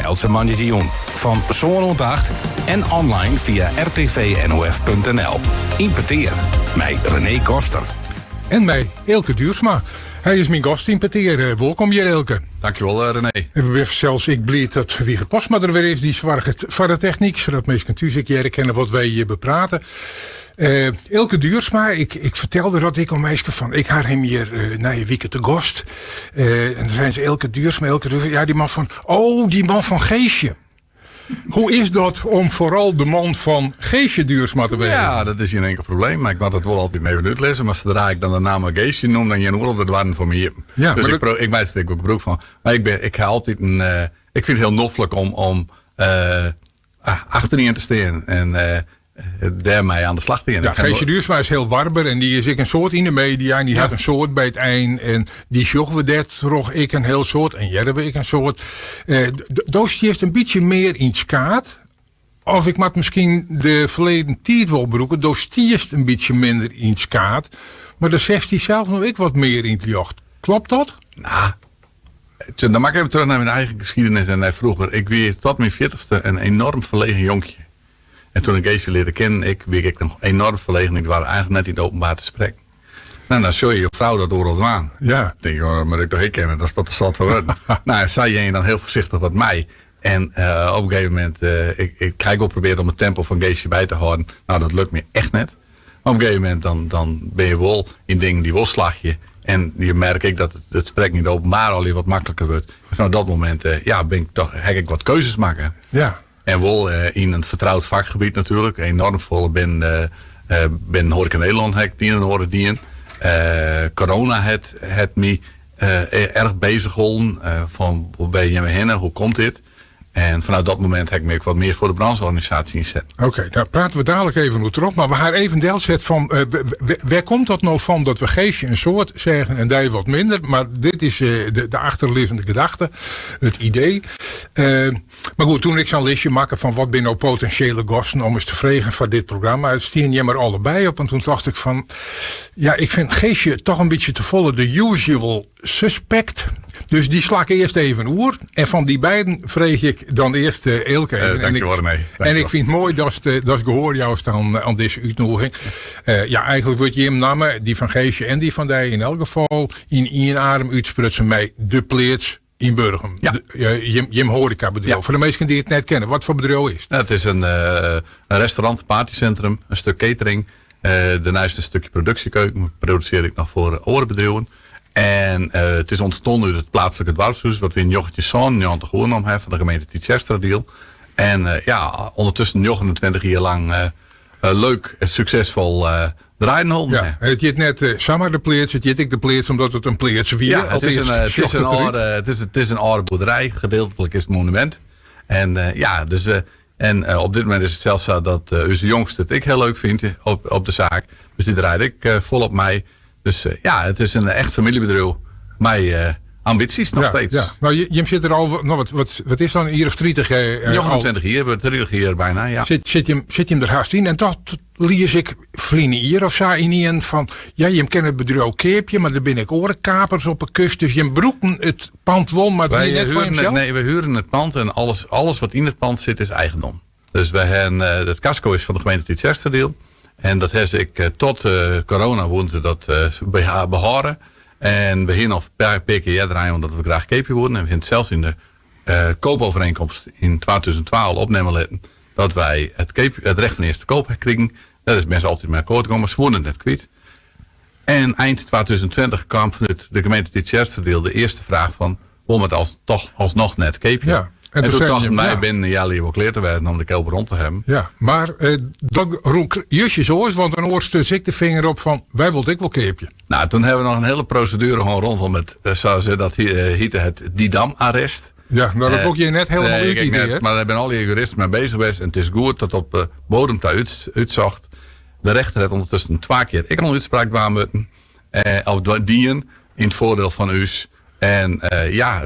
Bijltse Mandition. Van Zoon 8 en online via rtvnof.nl. Importeer. Mij René Koster. En mij Elke Duursma. Hij is mijn gast in Peteer. Welkom hier, Elke. Dankjewel, René. En we zelfs ik blij dat Wieger Posma er weer is. Die zwargt van de techniek. Zodat mensen kunt u kennen wat wij hier bepraten. Elke Duursma, ik vertelde dat ik al meisje van. Ik had hem hier na je weekend te gast. En dan zijn ze Elke Duursma. Ja, die man van Geesje. Hoe is dat om vooral de man van Geesje Duursma te zijn? Ja, dat is geen enkel probleem. Maar ik moet het wel altijd even uitlezen. Maar zodra ik dan de naam Geesje noem, dan je een oorlog waren voor me. Ja, dus ik weet er ook broek van. Maar ik ga altijd ik vind het heel noffelijk om achterin te staan. En daarmee aan de slag te gaan. Ja, Geesje Duursma is heel warber en die is ik een soort in de media en die had een soort bij het eind en die zochten we dat toch ik een heel soort en jij ik een soort. Doos heeft een beetje meer in skaat. Of ik mag misschien de verleden tijd wel broeken. Doos stiert een beetje minder in skaat. Maar dan zegt hij zelf nog ik wat meer in het jocht. Klopt dat? Nou, dan mag ik even terug naar mijn eigen geschiedenis en vroeger. Ik weer tot mijn 40ste een enorm verlegen jonkje. En toen ik Geesje leerde kennen, werd ik nog enorm verlegen. Ik was eigenlijk net in het openbaar te spreken. Nou, dan show je je vrouw dat door aan. Ja. Ik denk, maar ik toch ik kennen, dat is dat de stad van worden. Nou, zei je dan heel voorzichtig wat mij. En op een gegeven moment, ik krijg ook proberen om het tempo van Geesje bij te houden. Nou, dat lukt me echt net. Maar op een gegeven moment, dan ben je wel in dingen die wel slag je. En je merk ik dat het spreken in het openbaar al wat makkelijker wordt. En vanaf dat moment, heb ik wat keuzes maken. Ja. En wel in een vertrouwd vakgebied natuurlijk. Enorm vol. Ben Horeca Nederland horen dienen. Corona het me erg bezig geholpen. Van hoe ben je heen? Hoe komt dit? En vanuit dat moment heb ik me ook wat meer voor de brancheorganisatie ingezet. Oké, daar praten we dadelijk even over terug. Maar we gaan even deel zetten van. Waar komt dat nou van dat we Geesje een soort zeggen en daar wat minder? Maar dit is de achterliggende gedachte. Het idee. Maar goed, toen ik zo'n listje maken van wat ben nou potentiële gasten om eens te vregen van dit programma. Het stien je maar allebei op. En toen dacht ik van. Ja, ik vind Geesje toch een beetje te volle de usual suspect. Dus die sla ik eerst even oer. En van die beiden vreeg ik dan eerst Elke. En ik vind het mooi dat gehoor juist aan deze uitnodiging. Ja, eigenlijk wordt je hem namen, die van Geesje en die van die in elk geval in één adem uitsprutsen mij de pleets in Burgum. Ja. Jim Horeca bedrijf. Ja. Voor de meesten die het net kennen. Wat voor bedrijf is het? Nou, het is een restaurant, partycentrum, een stuk catering. Daarnaast een stukje productiekeuken. Produceer ik nog voor orenbedrijven. En het is ontstonden uit het plaatselijke dwarfshuis. Wat we in Jochetje Zoon, Jan de Goornam hebben van de gemeente Tietjestra-deel. En ondertussen 29 jaar lang leuk en succesvol draaien houden. Ja, en het is net Samar de Pleets, het is ik de Pleets omdat het een Pleets weer. Ja, het is een oude boerderij, gedeeltelijk is het monument. En op dit moment is het zelfs zo dat onze jongste het ik heel leuk vindt op de zaak. Dus die draait ik volop mee. Dus het is een echt familiebedrijf. Mijn ambities nog steeds. Ja. Nou, je zit er al, wat is dan hier of 30? 29 jaar, 30 jaar bijna, ja. Zit je hem er haast in? En toch lees ik vliegen hier of zo in een van, ja, je kent het bedrijf Keepje, maar er ben ik orenkapers op een kust. Dus je broeken het pand wel, maar het net van jezelf? Nee, we huren het pand en alles wat in het pand zit is eigendom. Dus we hebben, het casco is van de gemeente Tietjestra-deel. En dat heb ik tot corona woonde dat behouden. En we gingen nog per keer draaien omdat we graag Keepje worden. En we hebben zelfs in de koopovereenkomst in 2012 opnemen laten dat wij het recht van eerste koop kregen. Dat is mensen altijd mee akkoord gekomen, maar ze woonden net kwijt. En eind 2020 kwam vanuit de gemeente Tietjestra-deel de eerste vraag van, waarom het alsnog net Keepje? Ja. En toen dacht mij binnen jullie wel kleer te werden om de kelder rond te hebben. Ja, maar dat roek jusje zo is, want dan oorste ik de vinger op van wij wilden ik wel Keepje. Nou, toen hebben we nog een hele procedure gewoon rondom het, zoals dat heette het Didam-arrest. Ja, nou dat ook je net helemaal uit. Maar daar ben al die juristen mee bezig geweest en het is goed dat op bodem daar uitzocht. De rechter heeft ondertussen 2 keer ik al een uitspraak kwamen of dien in het voordeel van us. En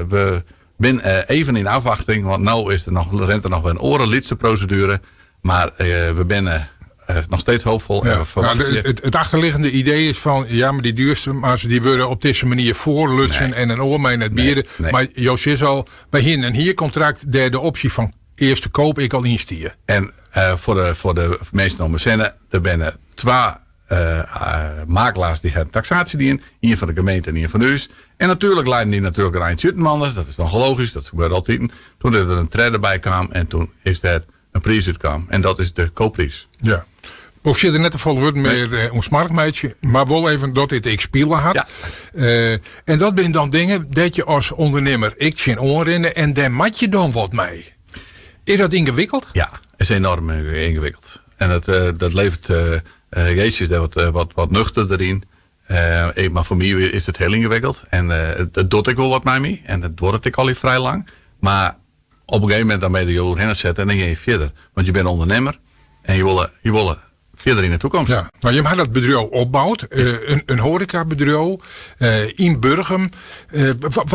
we ben even in afwachting, want nou is rent er nog een orenlidse procedure. Maar we zijn nog steeds hoopvol. En we verwachten het achterliggende idee is van, ja, maar die duurzaamers die worden op deze manier voorlutsen en een oor in het bieren. Nee. Maar Joost is al bij hier en hier contract de optie van eerste koop ik al instier. En voor de meeste onbezinnen, er zijn 2 makelaars die hebben taxatie die in van de gemeente en in van huis. En natuurlijk leiden die natuurlijk een eindje uitmannen. Dat is dan logisch, dat gebeurt altijd. Toen er een trade bij kwam en toen is er een prijs uitkwam. En dat is de koopprijs. Ja. Of zit er net een volle woord meer ons marktmeidje, maar wel even dat dit ik spelen had. Ja. En dat zijn dan dingen dat je als ondernemer ik zien onrennen en daar mat je dan wat mee. Is dat ingewikkeld? Ja, is enorm ingewikkeld. En dat levert jeetjes wat nuchter erin. Maar voor mij is het heel ingewikkeld. En dat doe ik wel wat mee. En dat doe ik al vrij lang. Maar op een gegeven moment dan ben je er heen zetten en dan ga je verder. Want je bent ondernemer en je wil verder in de toekomst. Ja, nou, je hebt dat bedrijf opbouwd, een horecabedrijf in Burgum.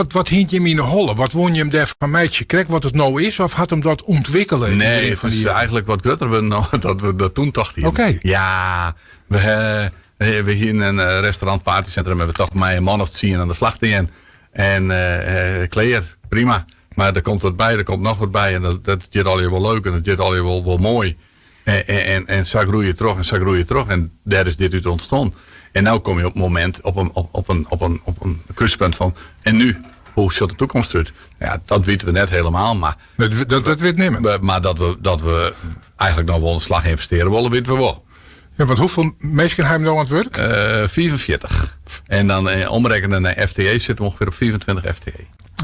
Wat hint je hem in de holle? Wat woon je hem daar van meidje? Krijg wat het nou is of had hem dat ontwikkelen? Nee, het is eigenlijk wat groter dat we dat toen toch hier. Oké. Ja, we hier in een restaurant partycentrum hebben we toch maar een man of 10 aan de slag in. En kleer, prima. Maar er komt wat bij, er komt nog wat bij. En dat is al wel leuk en dat is al wel mooi. En zo groei je terug en zo groei je terug. En daar is dit uit ontstaan. En nu kom je op een moment op een kruispunt van. En nu, hoe ziet de toekomst eruit? Ja, dat weten we net helemaal. Maar dat weet niemand. Maar dat we eigenlijk nog wel een slag investeren willen, weten we wel. Ja, want hoeveel mensen hebben nou aan het werk? 44. En dan omrekenen naar FTE zitten we ongeveer op 24 FTE.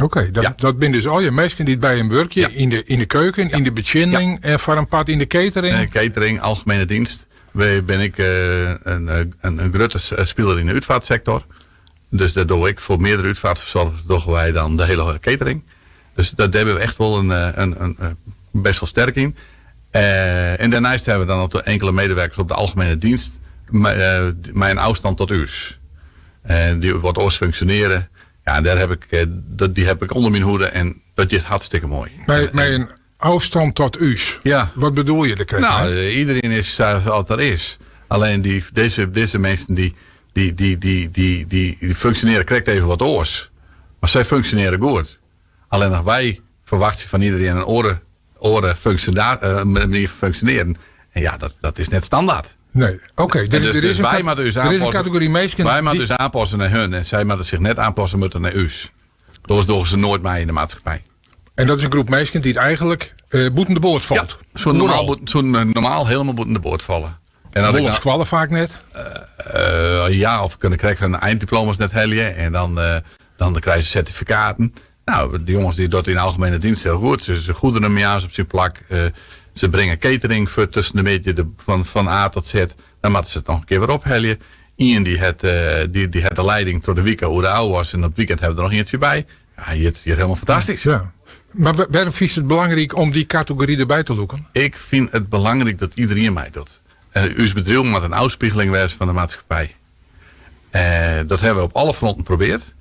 Oké, dat zijn dus al je mensen die bij een werkje in de keuken, in de bediening en voor een pad in de catering. Catering, algemene dienst. Ben ik een grote speler in de uitvaartsector. Dus dat doe ik voor meerdere uitvaartverzorgers, doen wij dan de hele catering. Dus daar hebben we echt wel een best wel sterk in. En daarnaast hebben we dan ook enkele medewerkers op de algemene dienst. Met een afstand tot uurs. Die wat oors functioneren. Ja, die heb ik onder mijn hoede en dat is hartstikke mooi. Met een afstand tot u's. Ja. Wat bedoel je? Iedereen is wat er is. Alleen deze mensen die functioneren correct even wat oors. Maar zij functioneren goed. Alleen nog wij verwachten van iedereen een oren functioneren. En ja, dat is net standaard. Nee, oké. Dus wij moeten dus aanpassen. Er is een categorie mensen. Wij moeten dus aanpassen naar hun. En zij moeten zich net aanpassen moeten naar u's. Dat doen ze nooit mee in de maatschappij. En dat is een groep mensen die het eigenlijk boeten de boord valt. Ja, zo normaal helemaal boeten de boord vallen. En Wolfs kwallen vaak net? Ja, of krijgen hun einddiploma's net heljen. En dan krijgen ze certificaten. Nou, de jongens die dat in de algemene dienst heel goed. Ze goederen hem juist op zijn plak. Ze brengen catering voor tussen de beetje van A tot Z. Dan moeten ze het nog een keer weer opheljen. Ian die had de leiding tot de weekend hoe de oude was. En op het weekend hebben we er nog eentje bij. Ja, je het helemaal fantastisch. Ja. Maar waarom vind je het belangrijk om die categorie erbij te loeken? Ik vind het belangrijk dat iedereen mij doet. Uw bedrijf moet een afspiegeling wezen van de maatschappij. Dat hebben we op alle fronten geprobeerd.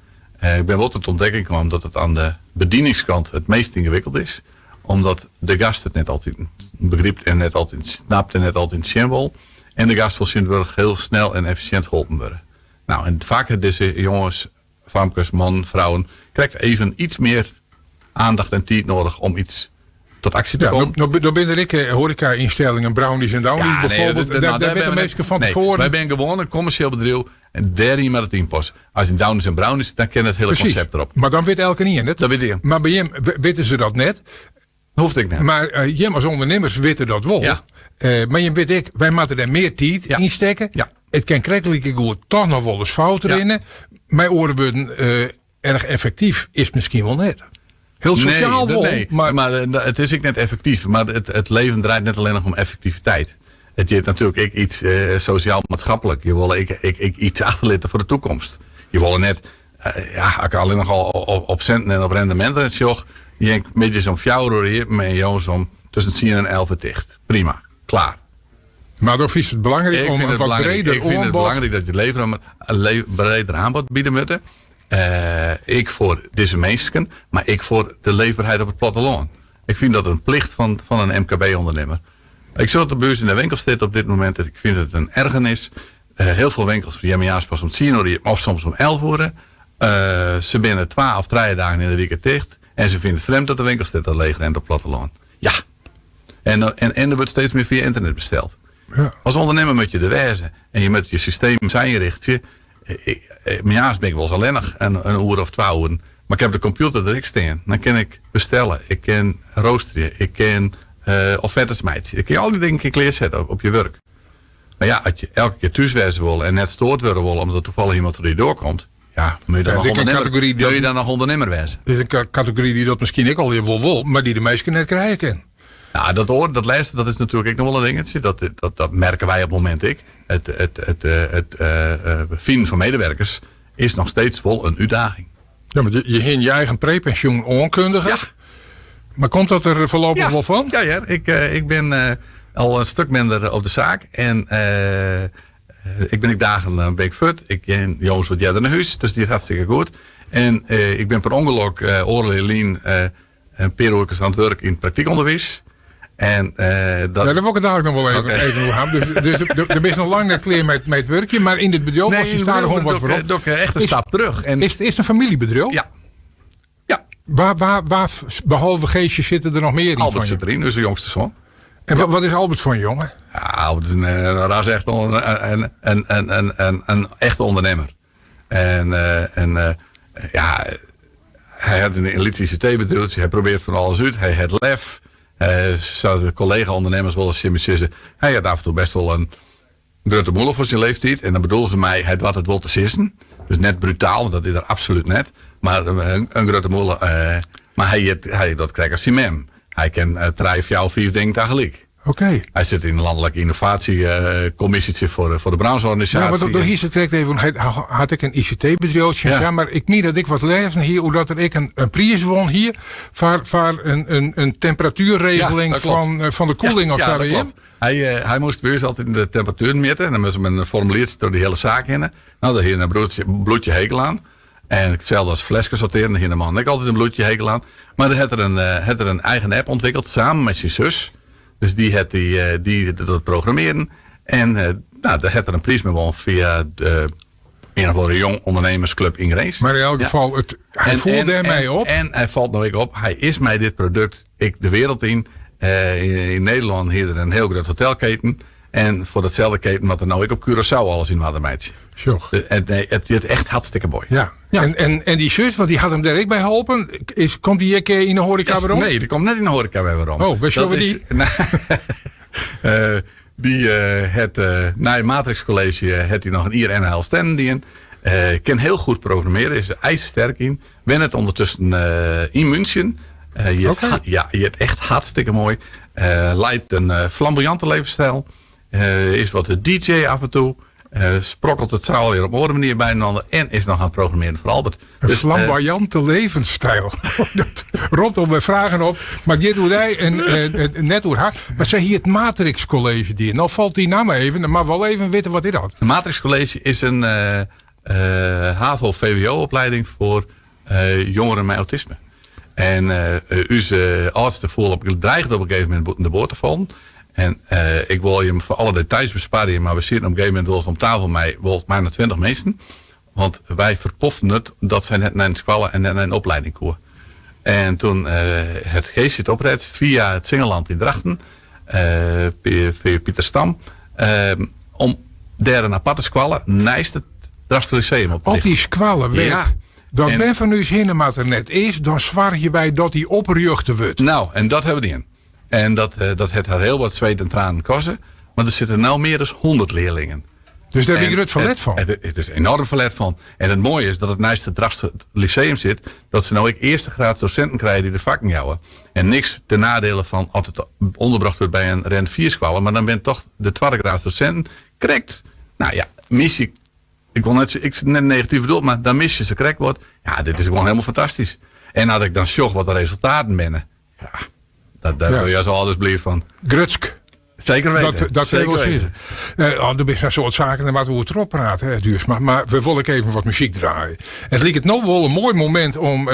Ik ben wel tot ontdekking gekomen dat het aan de bedieningskant het meest ingewikkeld is. Omdat de gast het net altijd begrijpt en net altijd snapt en net altijd zien wil. En de gast wil zien heel snel en efficiënt geholpen worden. Nou, en vaak deze jongens, famkes, man, vrouwen, krijgt even iets meer aandacht en tijd nodig om iets tot actie te komen. Nou ben ik horeca-instellingen, brownies en downies bijvoorbeeld. Daar weten mensen van tevoren. Wij zijn gewoon een commercieel bedrijf en daarin met het inpassen. Als je downies en brownies, dan ken het hele concept erop. Maar dan weet elke niet in het. Dat weet je. Maar bij hem weten ze dat net. Hoeft ik net. Maar jij als ondernemers weten dat wel. Ja. Maar je weet wij moeten er meer tijd in steken. Ja. Het kan krijgelijk goed toch nog wel eens fout erin. Mijn oren worden erg effectief is misschien wel net. Heel sociaal maar het is ook net effectief. Maar het leven draait net alleen nog om effectiviteit. Het is natuurlijk iets sociaal-maatschappelijk. Je wil iets achterlaten voor de toekomst. Je wil net, ik alleen nog al op centen en op rendementen het joch. Je denkt een beetje zo'n fjouwer hier met jongens om tussen 10 en 11 dicht. Prima, klaar. Maar dan is het belangrijk om een wat breder Ik vind het belangrijk dat je leven een breder aanbod bieden moet. Ik voor deze mensen, maar ik voor de leefbaarheid op het platteland. Ik vind dat een plicht van een MKB-ondernemer. Ik zit op de beurs in de winkelstad op dit moment. Ik vind het een ergernis. Heel veel winkels die hebben juist pas om 10 uur of soms om 11 uur. Ze binnen 12, 3 dagen in de week dicht. En ze vinden het vreemd dat de winkelstad al leeg rent op platteland. Ja. En er wordt steeds meer via internet besteld. Ja. Als ondernemer moet je er wezen. En je met je systeem zijn richt je. Mejaars ben ik wel eens alleenig een uur of 2 uur. Maar ik heb de computer direct staan. Dan kan ik bestellen. Ik kan roosteren. Ik kan offertes maken. Ik kan al die dingen klaarzetten op je werk. Maar ja, als je elke keer thuis wezen wil en net stoort worden wil omdat er toevallig iemand er doorkomt. Ja, moet je dan nog ondernemer wezen. Dit is een categorie die dat misschien ik alweer wel, maar die de meesten net krijgen kan. Nou, dat laatste, dat is natuurlijk ook nog wel een dingetje. Dat merken wij op het moment. Het vinden van medewerkers is nog steeds wel een uitdaging. Ja, maar je heen je eigen prepensioen onkundige. Ja. Maar komt dat er voorlopig wel van? Ja, ik ben al een stuk minder op de zaak. En ik ben dagen ben ik fut. Ik ken jongens wat jij naar huis, dus die is hartstikke goed. En ik ben per ongeluk oorlelien een paar uur aan het werk in het praktiekonderwijs. En, dat... Ja, daar wil ik het eigenlijk nog wel even over hebben. Dus er is nog lang net klaar met het werkje, maar in dit bedrijf was je staat er gewoon wat voor op. Doe ik echt een stap terug. En... Is het een familiebedrijf? Ja. Waar behalve Geesje zitten er nog meer in? Albert zit erin, dus de jongste zoon. En wat is Albert voor een jongen? Ja, Albert is een echt een echte ondernemer. Ja, hij had een elitie ICT-bedrijf. Hij probeert van alles uit. Hij had lef. Zouden collega-ondernemers wel eens zeggen. Hij had af en toe best wel een grote moeilijk voor zijn leeftijd. En dan bedoelden ze mij, hij had het wel te sissen. Dus net brutaal, dat is er absoluut net. Maar een grote moeilijk. Maar hij dat krijgt als hij mem. Hij kan 3 of 4 dingen tegelijk. Oké. Hij zit in een landelijke innovatiecommissie voor de brancheorganisatie. Ja, maar door hier zit even, had ik een ICT-bedrijf. Ja, maar ik niet dat ik wat lees hier, hoe dat ik een prijs won hier voor een temperatuurregeling van de koeling of zo. Ja, dat klopt. Hij moest bij ons altijd in de temperatuur meten en dan moest men een formuliertje door de hele zaak heen. Nou, daar hier een bloedje hekel aan. En hetzelfde als flesjes sorteren, daar hier een man ik altijd een bloedje hekel aan. Maar dan had er een eigen app ontwikkeld samen met zijn zus. Dus die dat programmeren. En daar had er een prijs mee won via een of andere jong ondernemersclub in Grace. Maar in elk geval, hij voelde ermee op. En hij valt nou ook op. Hij is mij dit product de wereld in. In Nederland hier er een heel groot hotelketen. En voor datzelfde keten wat er nou ook op Curaçao alles in hadden meidje. Het is echt hartstikke mooi. Ja. En die zus, want die had hem daar ook bij geholpen. Komt die in de horeca weer om? Nee, die komt net in de horeca weer om. Oh, weet je wat die? Die na het Matrix College had hij nog een IR NHL stand-in. Kan heel goed programmeren, is er ijzersterk in. Ben het ondertussen in München. Je hebt echt hartstikke mooi. Leidt een flamboyante levensstijl. Is wat de DJ af en toe. Sprokkelt het zaal weer op een andere manier bij een ander. En is nog aan het programmeren voor Albert. Een flamboyante levensstijl. Rondom bij vragen op. Maar dit doet hij net door haar. Maar zei hier het Matrix College die. Nou valt die naam even. Maar wel even weten wat dit had. Het Matrix College is een HAVO-VWO-opleiding voor jongeren met autisme. En onze oudste dreigde op een gegeven moment de boord te vallen. En ik wil je voor alle details besparen, maar we zitten op een gegeven moment wel eens om tafel mij, wel maar naar 20 mensen. Want wij verpoften het dat zij net naar een squallen en net naar een opleiding koer. En toen het Geestje het opred via het Singeland in Drachten, via Pieter Stam, om daar een aparte squallen naast het Drachten Lyceum op te richten. Op die squallen werd. Ja. Dat ben van u zin maar er net is, dan zwaar je bij dat die opruchten wordt. Nou, en dat hebben we niet in. En dat het had heel wat zweet en tranen kosten. Maar er zitten nou meer dan 100 leerlingen. Dus daar heb je het verlet van? Het is enorm verlet van. En het mooie is dat het naast het Drachtse Lyceum zit. Dat ze nou ook eerste graad docenten krijgen die de vakken jouwen. En niks ten nadele van altijd onderbracht wordt bij een rent 4 squallen. Maar dan bent toch de tweede graad docenten correct. Nou ja, missie. Ik net negatief bedoeld, maar dan mis je ze correct wordt. Ja, dit is gewoon helemaal fantastisch. En had ik dan zocht wat de resultaten binnen. Ja. Daar wil je zo alles bleef van. Grutsk. Zeker weten. Dat zeker wil weten. zitten. Er is een soort zaken en wat we over erop praten, hè, Duursma. Maar we willen even wat muziek draaien. Het lijkt het nou wel een mooi moment om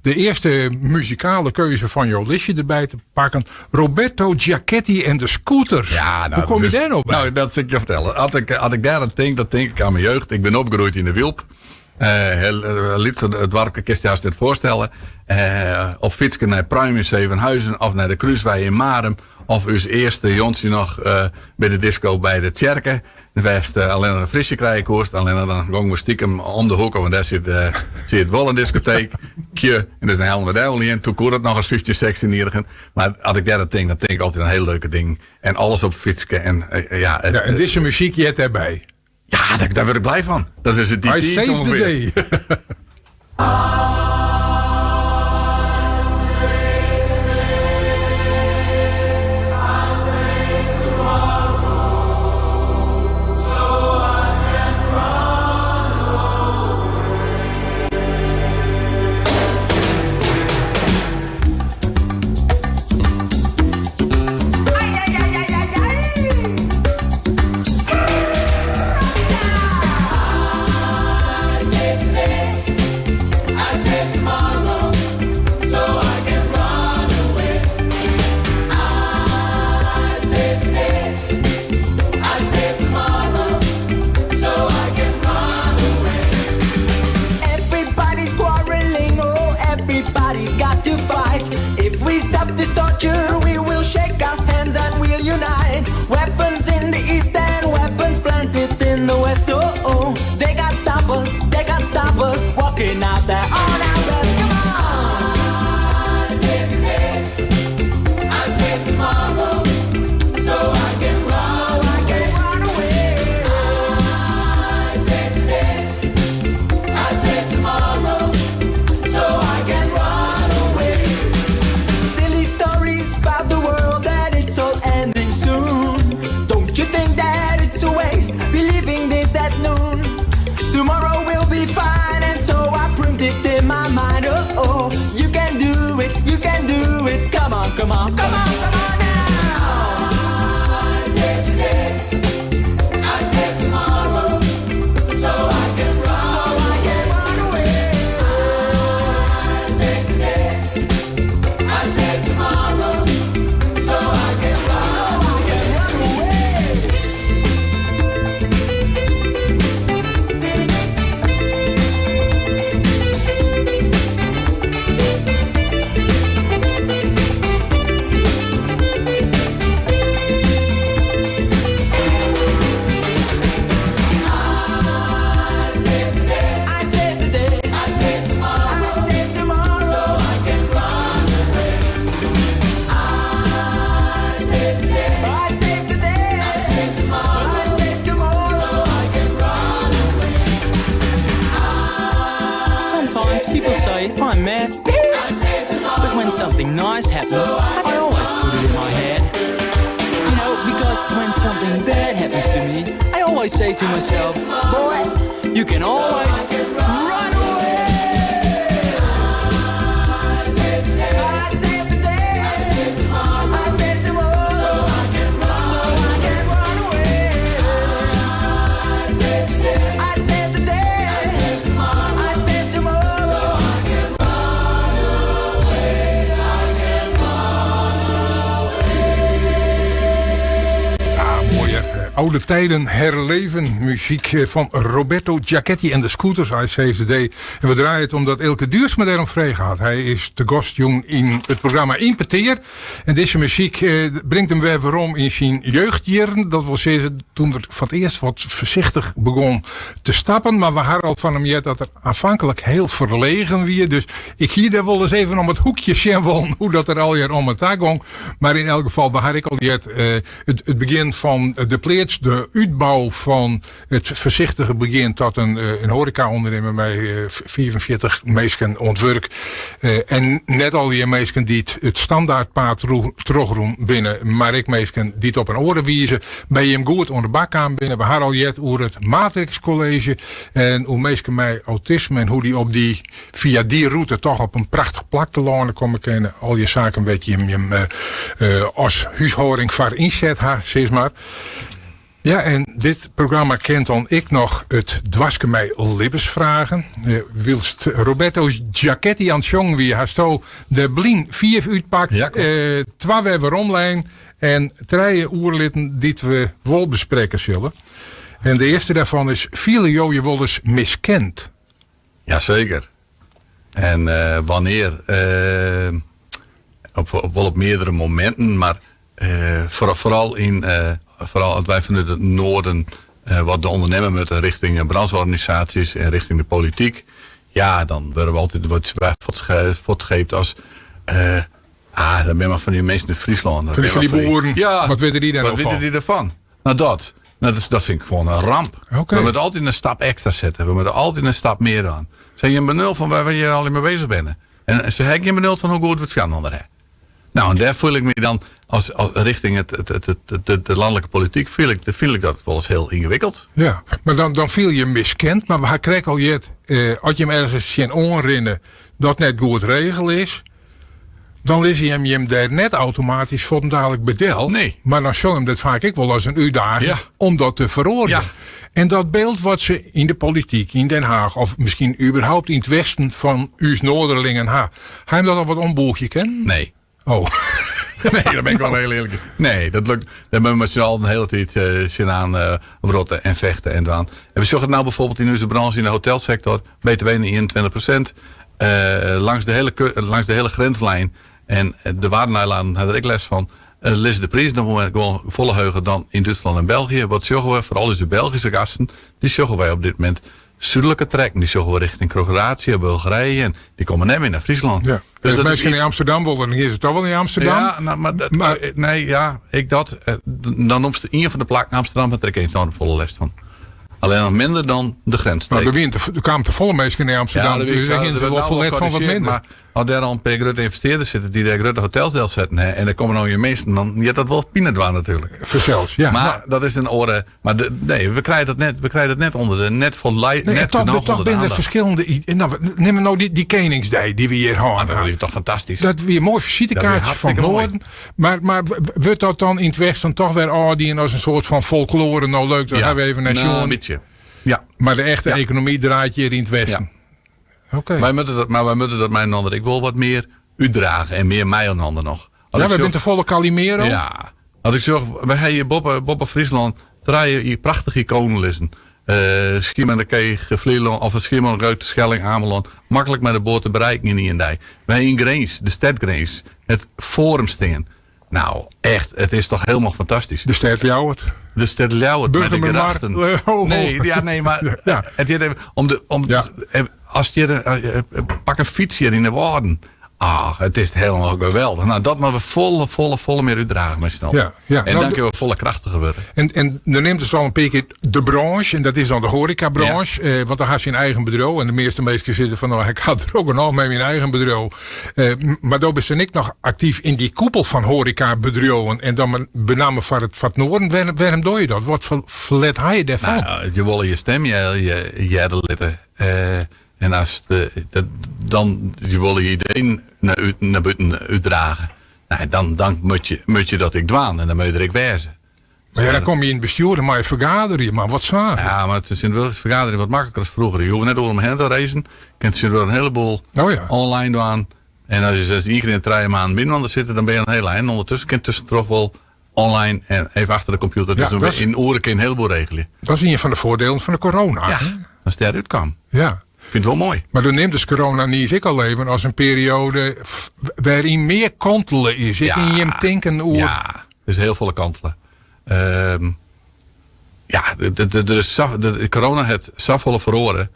de eerste muzikale keuze van jouw listje erbij te pakken. Roberto Giachetti en de Scooters. Ja, nou, hoe kom je dus, daar nou bij? Nou, dat zal ik je vertellen. Als ik daar aan denk, dat denk ik aan mijn jeugd. Ik ben opgegroeid in de Wilp. Liet ze het dorpje kistjaars dit voorstellen. Op fietsen naar Prime in Zevenhuizen of naar de Kruiswei in Marem. Of uw eerste Jonsje nog bij de disco bij de Tjerken. De West alleen een frisje krijgen kost. Alleen dan gingen we stiekem om de hoek. Want daar zit wel een discotheekje. En dus een helemaal de niet in. Toen kon het nog eens 50, 16 iedereen. Maar als ik daar dat denk ik altijd een heel leuke ding. En alles op fietsen. En en dit is een muziekje erbij. Ja, daar word ik blij van. Dat is het die I saved the day. Walking out there on our best, come on. I save today, I save tomorrow, so I can run away. I save today, I save tomorrow, so I can run away. Silly stories about the world that it's all ending soon. Don't you think that it's a waste believing this at noon? Tomorrow will be fine, and so I print it in my mind. Oh, you can do it, you can do it. Come on, come on, come on, come on now. I save today, I save tomorrow, so I can run away. I save today, I save tomorrow, so I can run away. People say I'm mad, but when something nice happens, I always put it in my head. You know, because when something bad happens to me, I always say to myself, boy, you can always run away. I save the day, I save tomorrow, so I can run away. I save the day, I save tomorrow, Oude tijden herleven. Muziek van Roberto Giachetti en de Scooters. I Save the Day. En we draaien het omdat Elke Duursma daarom vrij gaat. Hij is te gast jong in het programma Impeteer. En deze muziek brengt hem weer waarom in zijn jeugdjaren. Dat wil zeggen toen er van het eerst wat voorzichtig begon te stappen. Maar we hadden al van hem jet dat er aanvankelijk heel verlegen weer. Dus ik hier daar wel eens even om het hoekje zien wel hoe dat er al hier om het taak ging. Maar in elk geval, we hadden ik al jet het begin van de pleert steeds de uitbouw van het voorzichtige begin tot een horeca-ondernemer met 44 mensen ontwerp. En net al die mensen die het standaardpaard terugroem binnen, maar ik mensen die het op een oren wiezen, ben je hem goed onder de bak aan binnen. We hadden al jet over het Matrix College en hoe mensen mij autisme en hoe die op via die route toch op een prachtig plak te landen komen kennen. Al je zaken weet je hem als huishouding voor inzet zeg maar. Ja, en dit programma kent dan ik nog het dwaske mij libbes vragen. Wilst Roberto Giacchetti aan het jongen wie hij zo de blien 4 uitpakt. Ja, 2 we weer omlijn en 3 oerlitten die we wel bespreken zullen. En de eerste daarvan is, vielen je wel eens miskend? Jazeker. En wanneer, wel op meerdere momenten, maar vooral want wij vanuit het noorden wat de ondernemer met richting brancheorganisaties en richting de politiek. Ja, dan worden we altijd voortscheept als dan ben maar van die mensen in Friesland. Van die boeren, ja, wat weten die dan wat nog weten van? die ervan? Nou dat vind ik gewoon een ramp. Okay. We moeten altijd een stap extra zetten. We moeten altijd een stap meer aan. Zijn je benul van waar je al mee bezig bent? En ze heb je benul van hoe goed we het gaan anderen. Nou, en daar voel ik me dan als richting de landelijke politiek vind ik dat wel eens heel ingewikkeld. Ja, maar dan viel je miskend. Maar we krijgen al jet, als je hem ergens zien onrinnen dat net goed regel is, dan lees je hem daar net automatisch voor hem dadelijk bedel. Nee. Maar dan show hem dat vaak ik wel als een uitdaging om dat te verordenen. Ja. En dat beeld wat ze in de politiek, in Den Haag, of misschien überhaupt in het westen van uw Noorderlingen, hij hem dat al wat omboegje kennen? Nee. Oh. Nee, daar ben ik wel heel eerlijk. Nee, dat lukt. Daar hebben we met z'n allen de hele tijd zin aan rotten en vechten en doen. En we zorgen het nou bijvoorbeeld in onze branche, in de hotelsector, BTW in 21%. Langs de hele grenslijn en de Waardenijlaan had er ik les van. Lezen de prijs nog gewoon volle heugen dan in Duitsland en België. Wat zorgen we, vooral onze Belgische gasten, die zorgen wij op dit moment zuidelijke trekken. Die zorgen we richting Kroatië, Bulgarije en die komen net weer naar Friesland. Ja. Dus dat is mensen iets... in Amsterdam willen, dan is het toch wel in Amsterdam? Ja, dan op de een van de plakken Amsterdam had ik eens nog een volle les van. Alleen nog minder dan de grensstreek. Maar er kwamen te volle mensen in Amsterdam. Dus daar gingen ze wel vol van wat minder. Maar als daar al een paar grote investeerders zitten die daar grote hotelsdeel zetten en er komen nou je meesten, dan je dat wel pinedwaan natuurlijk. Verzels, ja. Maar dat is een oren. Maar we krijgen dat net onder de net van toch binnen verschillende. Neem nou die Koningsdij die we hier hadden. Dat is toch fantastisch. Dat weer een mooi visitekaartje van Noorden. Maar wordt dat dan in het Westen toch weer die als een soort van folklore nou leuk? Dat hebben we even naar nou, een beetje. Ja. Maar de echte economie draait hier in het Westen. Ja. Okay. Wij moeten dat mijn ander. Ik wil wat meer uitdragen en meer mij een ander nog. We bent de volle Calimero. Ja. Als ik zeg, we hebben Boppen Friesland draaien hier prachtige iconenlissen. Schiermonnikoog, Vlieland of Schiermonnikoog uit de Schelling, Ameland. Makkelijk met de boot te bereiken in die en die. Wij in Greens, de stadgrens, het Forumsteen. Nou, echt, het is toch helemaal fantastisch. De stad Ljouwert. De stad Ljouwert met de grachten. Nee, maar ja. Het is als je pak een fiets hier in de Waarden. Het is helemaal geweldig. Nou, dat maar we volle meer uitdragen met snel. Ja. En nou, dan kunnen we volle krachten gebeuren. En dan neemt dus al een beetje de branche, en dat is dan de horecabranche. Ja. Want dan gaat je een eigen bureau. En de meeste mensen zitten van, ik had er ook nog met mijn eigen bureau. Maar dan ben ik nog actief in die koepel van horecabedrijven. En dan bename van het noorden. Waarom doe je dat? Wat verlet je daarvan? Nou, je wil je stem, je litten. En als dan je wil je ideeën naar buiten uitdragen. Nou, dan moet je dat ik dwaan en dan moet ik wezen. Maar ja, dan kom je in het bestuur en maar je vergaderen. Maar wat zagen? Ja, maar het is in de vergadering wat makkelijker als vroeger. Je hoeft net door omheen te reizen. Je kunt je door een heleboel online doen. En als je 6 keer in 3 maanden binnen zitten, dan ben je een hele lijn. Ondertussen kun je toch wel online en even achter de computer. Dus dan in oren kun je een heleboel regelen. Dat is een van de voordelen van de corona. Ja, als het eruit kwam. Ja. Ik vind het wel mooi. Maar dan neemt dus corona niet ik al leven als een periode waarin meer kantelen is. Ik in je denken over. Ja, er is heel veel kantelen. De corona het safvolle verhoren.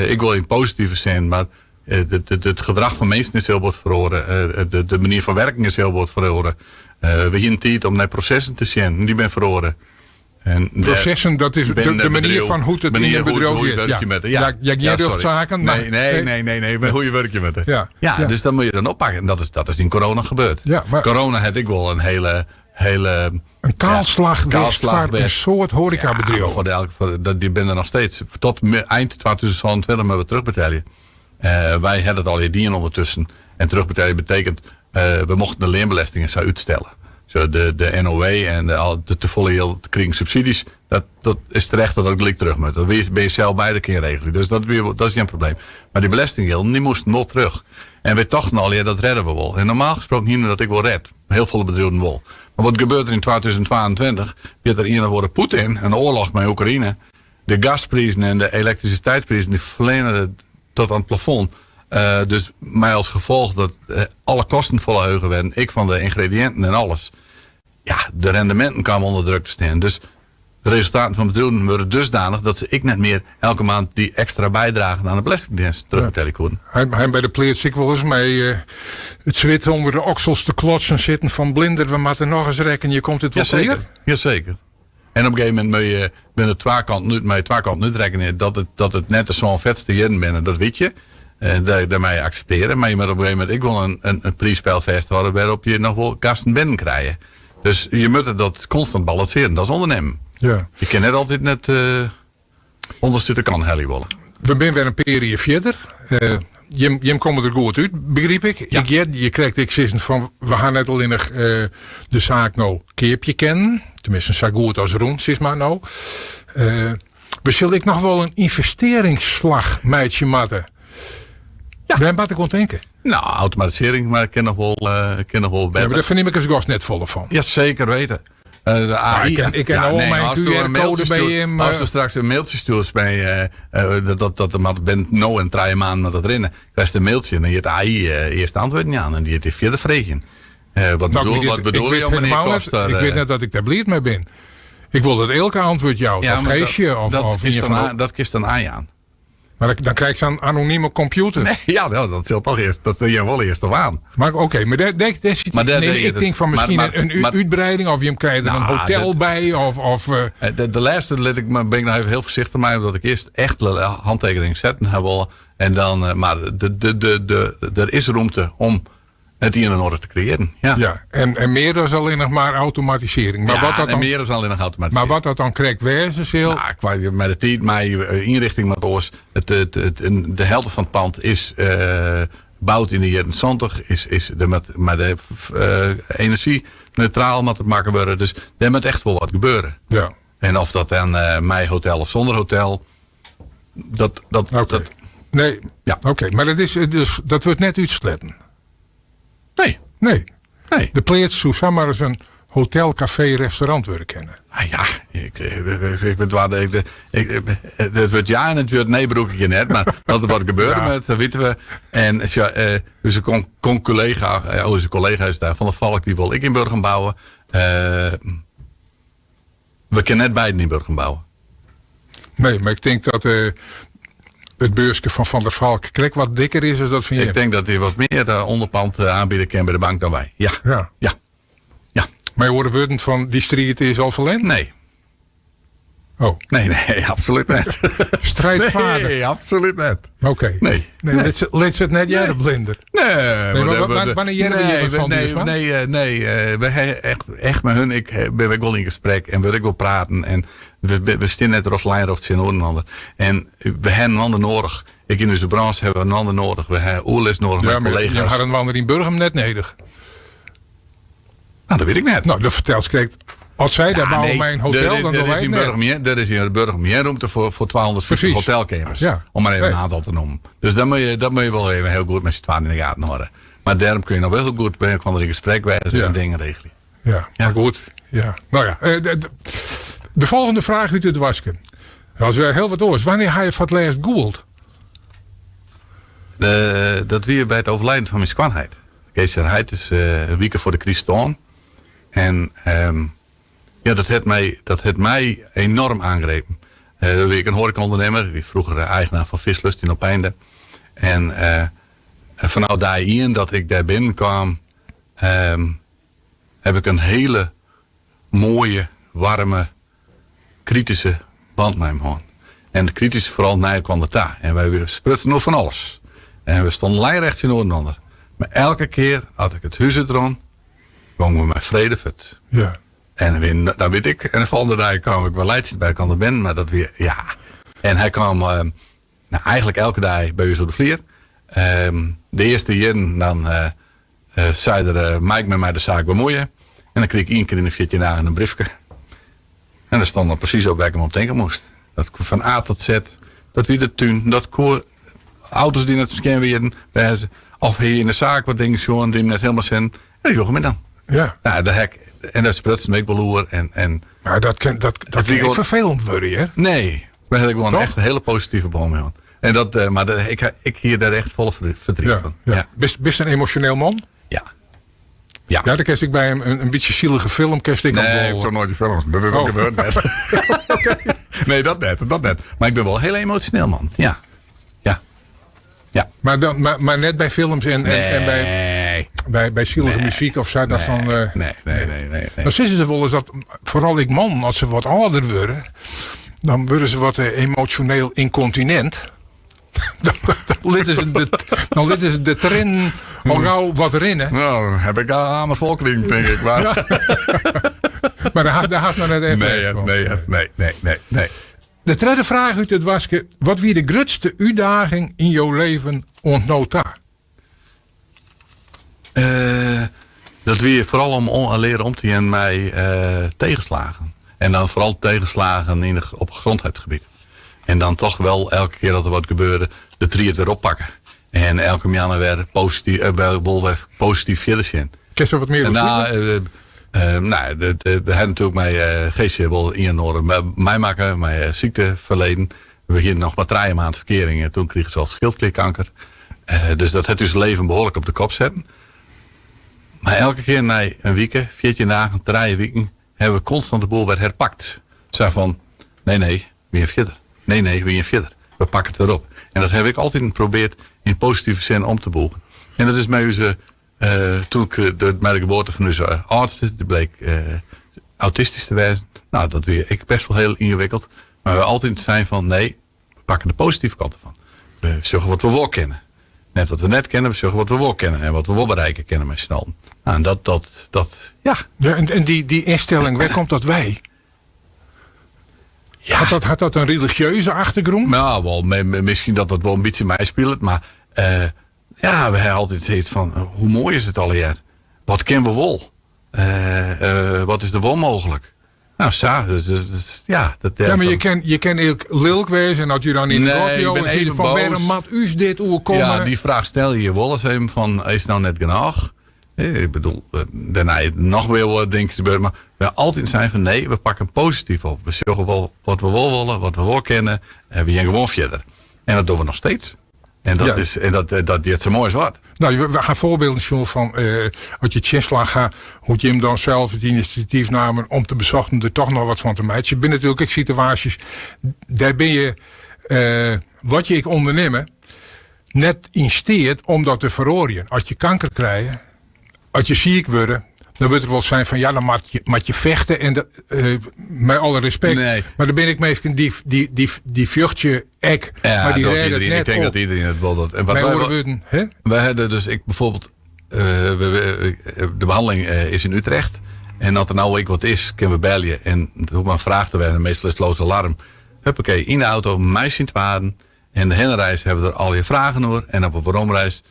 Ik wil in positieve zin, maar het gedrag van mensen is heel wat verhoren. De manier van werking is heel wat verhoren. We hebben tijd om naar processen te zien, die ben verhoren. En processen, dat is de manier van hoe het in een bedrijf hoe je gaat. werk je met het. Ja, jij durft zaken. Maar, nee, maar hoe je werk je met het. Ja. Dus dan moet je dan oppakken. En dat is in corona gebeurd. Ja, maar- Corona had ik wel een hele een kaalslag kaalslag een soort horecabedrijf. Die ben er nog steeds. Tot eind 2022 moeten we terugbetalen. Wij hadden het al hier ondertussen. En terugbetalen betekent, we mochten de leenbelastingen zou uitstellen. Zo de NOW en de volle heel kring subsidies. Dat is terecht dat gelijk terug moet. Dat ben je zelf beide keer regelen. Dus dat is geen probleem. Maar die belastinggilden, die moesten wel terug. En we dachten al, ja, dat redden we wel. En normaal gesproken niet dat ik wel red. Heel veel bedrijven wel. Maar wat gebeurt er in 2022? Je er hier worden Poetin, een oorlog met Oekraïne. De gasprijzen en de elektriciteitsprijzen die verlenen tot aan het plafond. Dus mij als gevolg dat alle kosten volheugen werden. Ik van de ingrediënten en alles. Ja, de rendementen kwamen onder druk te staan. Dus de resultaten van bedrijven worden dusdanig dat ik net meer elke maand die extra bijdragen aan de belastingdienst terugbetalen kon. Hij bij de pleert zich wel eens mee het zwit onder de oksels te klotsen zitten van blinder. We moeten nog eens rekken, je komt het wel Jazeker. weer. Jazeker. En op een gegeven moment moet je binnen twee kanten uitrekenen dat het net zo'n vetste jen binnen, dat weet je. Daarmee accepteren. Maar je moet op een gegeven moment ik wil een prijsspel vasthouden waarop je nog wel gasten binnen krijgen. Dus je moet dat constant balanceren. Dat is ondernemen. Ja. Je kan net altijd net ondersteunen kan Helly willen. We zijn weer een periode verder. Je komt er goed uit, begreep ik. Ja. Je krijgt ik zin van, we gaan net al in de zaak nou keerpje kennen. Tenminste, zo goed als Roen, zeg maar nou. We zullen ik nog wel een investeringsslag meidje matten. Ja. Waar moet ik aan denken? Nou, automatisering, maar ik ken nog wel Ja, maar beter. daar vind ik als gast net volle van. Ja, zeker weten. De AI. ik ken al mijn als je een QR-code mailtje bij stuurt- hem. Als je straks een mailtje stuurt bij dat bent nou en 3 maanden met dat rennen. Krijg je een mailtje en dan je het AI eerst antwoord niet aan en die heeft via vregen. Wat bedoel je, meneer Koster? Ik weet net dat ik daar blind mee ben. Ik wil dat elke antwoord jou. Ja, of maar geestje. dat kist dan AI aan. Maar dan krijg je een anonieme computer. Nee, ja, nou, dat zult toch eerst. Dat je wel eerst op aan. Maar oké, maar ik denk van misschien een uitbreiding of je hem krijgt er een hotel bij of De laatste ben ik nog even heel voorzichtig mee, omdat ik eerst echt handtekening zetten heb willen. En dan, maar er is ruimte om het hier in orde te creëren. Ja. ja. En meer dan alleen nog maar automatisering. Maar wat dat dan, meer dan alleen nog automatisering. Maar wat dat dan krijgt wezen zal. Nou, met de tijd, mijn inrichting met ons, de helft van het pand is gebouwd in de jaren 70, is met de energie neutraal met het maken worden. Dus er moet echt wel wat gebeuren. Ja. En of dat dan mijn hotel of zonder hotel, Nee, ja. Oké, maar dat wordt net uitsletten. Nee. De pleert zo maar eens een hotel, café, restaurant willen kennen. Ah ja, ik ben waar het wordt ja en het wordt nee broek ik je net, maar dat er wat gebeurde met, dat weten we. En onze collega is daar van de Valk, die wil ik in Burgum bouwen. We kunnen net beiden in Burgum bouwen. Nee, maar ik denk dat het beursje van der Valk krijgt wat dikker is dan dat van je. Ik denk dat hij wat meer onderpand aanbieden kan bij de bank dan wij. Ja. Maar je hoorde woorden van die street is al verlend? Nee. Oh. Nee, absoluut niet. Strijdvaardig? Nee, absoluut niet. Oké. Nee. Let's het net jaren blinder. Wanneer jij er van? Nee. We hebben echt met hun. Ik ben wel in gesprek en wil ik wel praten. En we staan net rocht lijnrocht in Oorlander. En we hebben een ander nodig. Ik in onze branche hebben we een ander nodig. We hebben oorles nodig met collega's. Je had een wander in Burgum net nodig. Nou, dat weet ik net. Nou, de vertels kreeg. Als zij daar bouwen bij een hotel, dan doen wij het net. Er is in Burgum meer ruimte voor 250 hotelkamers. Ja. Om maar even een aantal te noemen. Dus dat moet je wel even heel goed met z'n tweeën in de gaten houden. Maar daarom kun je nog wel heel goed bij een gesprek wijzen en dingen regelen. Ja, maar goed. Ja. Nou ja, de volgende vraag uit het wasken. Als we heel wat oors. Wanneer ga je van het laatst googeld? Dat weer bij het overlijden van mijn kwanheid. Kees Heid is een week voor de Christen. En dat heeft mij enorm aangrepen. Ik een horecaondernemer, die vroeger eigenaar van Vislust in Opeinde. En vanuit daarin dat ik daar binnenkwam, heb ik een hele mooie, warme kritische band met hem gewoon. En de kritische vooral naar kwam de ta. En wij sprutsen nog van alles. En we stonden lijnrechts in Noordander. Maar elke keer had ik het huis erom, kwam we met vrede vet. Ja. En dan weet ik, en de volgende dag kwam ik wel Leidse bij kan er ben, maar dat weer, ja. En hij kwam eigenlijk elke dag bij u zo de vlier. De eerste jaren dan zei er Mike met mij de zaak bemoeien. En dan kreeg ik 1 keer in de 14 dagen een briefje. En daar stond dan precies op waar ik hem op denken moest. Dat van A tot Z, dat wie de tuin, dat auto's die net scan weer of hier in de zaak wat dingen zo die net helemaal zijn. En dat joeg me dan. Ja. Nou, de hek. En dat sprutst me ik beloer. En Maar dat kan gewoon vervelend worden, hè? nee, we hebben gewoon Toch? echt een hele positieve band mee. En dat, maar ik hier daar echt volle verdriet Ja. van. Ja. Ja. Best een emotioneel man? Ja. Ja, dan kerst ik bij hem een beetje zielige film. Kerst ik Nee, nog ik wel. heb toch nooit die films. Dat is ook gebeurd net. Nee, dat net. Maar ik ben wel heel emotioneel, man. Ja. Ja. Ja. Maar net bij films en bij zielige muziek of zo. Dat dan, Nee. Maar sinds ze wel eens dat, vooral ik man, als ze wat ouder worden, dan worden ze wat emotioneel incontinent. Dan litten ze de trin al gauw wat rinnen. Nou, dan heb ik aan mijn volkring, denk ik. Maar Maar daar had men net even nee. De tweede vraag uit het wasje. Wat wie de grootste uitdaging in jouw leven ontnota? Dat we vooral om leren om te gaan met tegenslagen. En dan vooral tegenslagen op het gezondheidsgebied. En dan toch wel elke keer dat er wat gebeurde, de triet weer oppakken. En elke maand weer positief verder zijn. Kun je wat meer over we hebben natuurlijk mijn geestje wel in orde. Mij maken, mijn ziekteverleden. We beginnen nog maar 3 maanden verkering. En toen kreeg ze al schildklierkanker. Dus dat het dus leven behoorlijk op de kop zetten. Maar elke keer na een week, 14 dagen, 3 weken, hebben we constant de boel weer herpakt. Zo van, nee, weer verder. Nee, weer verder. We pakken het weer op. En dat heb ik altijd geprobeerd in positieve zin om te boeken. En dat is met onze, toen ik met de geboorte van onze oudste, die bleek autistisch te wezen. Nou, dat weer ik best wel heel ingewikkeld. Maar we altijd zijn van, nee, we pakken de positieve kant ervan. We zorgen wat we wel kennen. Net wat we net kennen, we zorgen wat we wel kennen. En wat we wel bereiken kennen met z'n allen. Nou, en dat, ja. Ja, en die instelling, waar komt dat wij? Ja. Had dat een religieuze achtergrond? Nou, wel, misschien dat wel een beetje meespeelt. Maar we hebben altijd zoiets van, hoe mooi is het al hier? Wat kennen we wel? Wat is er wel mogelijk? Nou, ja. Maar je kan heel lilk wezen en dat je dan in de radio ik ben en even van boos. waarom mat u dit komen? Ja, die vraag stel je je wel eens even van, is het nou net genoeg? Ik bedoel, daarna nog weer wat dingen gebeuren. Maar we altijd zijn van, nee, we pakken positief op. We zeggen wel wat we wel willen, wat we wel kennen. En we gaan gewoon verder. En dat doen we nog steeds. En dat is, en dat is zo mooi is wat. Nou, we gaan voorbeelden zien van als je Tjesla gaat, hoe je hem dan zelf het initiatief namen om te bezochten er toch nog wat van te maken. Je bent natuurlijk ook situaties, daar ben je, wat je ondernemen, net insteert om dat te verorien. Als je kanker krijgt, als je ziek wordt, dan wordt er wel zijn van ja, dan moet je vechten en dat, met alle respect. Nee. Maar dan ben ik meestal die vluchtje ek, Ja, maar die dat redden het net ik denk op. dat iedereen het wel doet. En wat Wij wij, worden, hè? wij hadden dus, ik bijvoorbeeld, de behandeling is in Utrecht. En als er nou ik wat is, kunnen we bellen. En op mijn vraag te werden, meestal is het loos alarm. Huppakee, in de auto, mij zien het waarden. En de heenreis hebben we er al je vragen over. En op een waaromreis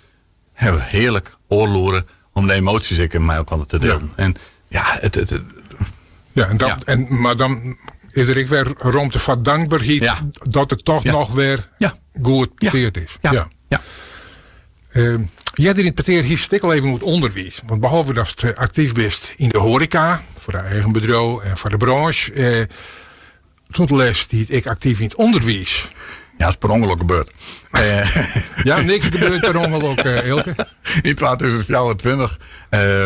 hebben we heerlijk oorloeren om de emoties ik in mij ook aan te delen. Ja. En ja, Maar dan is er ik weer rond de van dankbaarheid Ja. dat het toch Ja. nog weer Ja. goed Ja. geteerd is. Ja. Jij in het peteer hier stik al even hoe het onderwijs. Want behalve dat je actief bent in de horeca, voor de eigen bedrijf en voor de branche. Toen les die ik actief in het onderwijs. Ja, het is per ongeluk gebeurd. Ja, niks gebeurt per ongeluk, Elke. In 2024,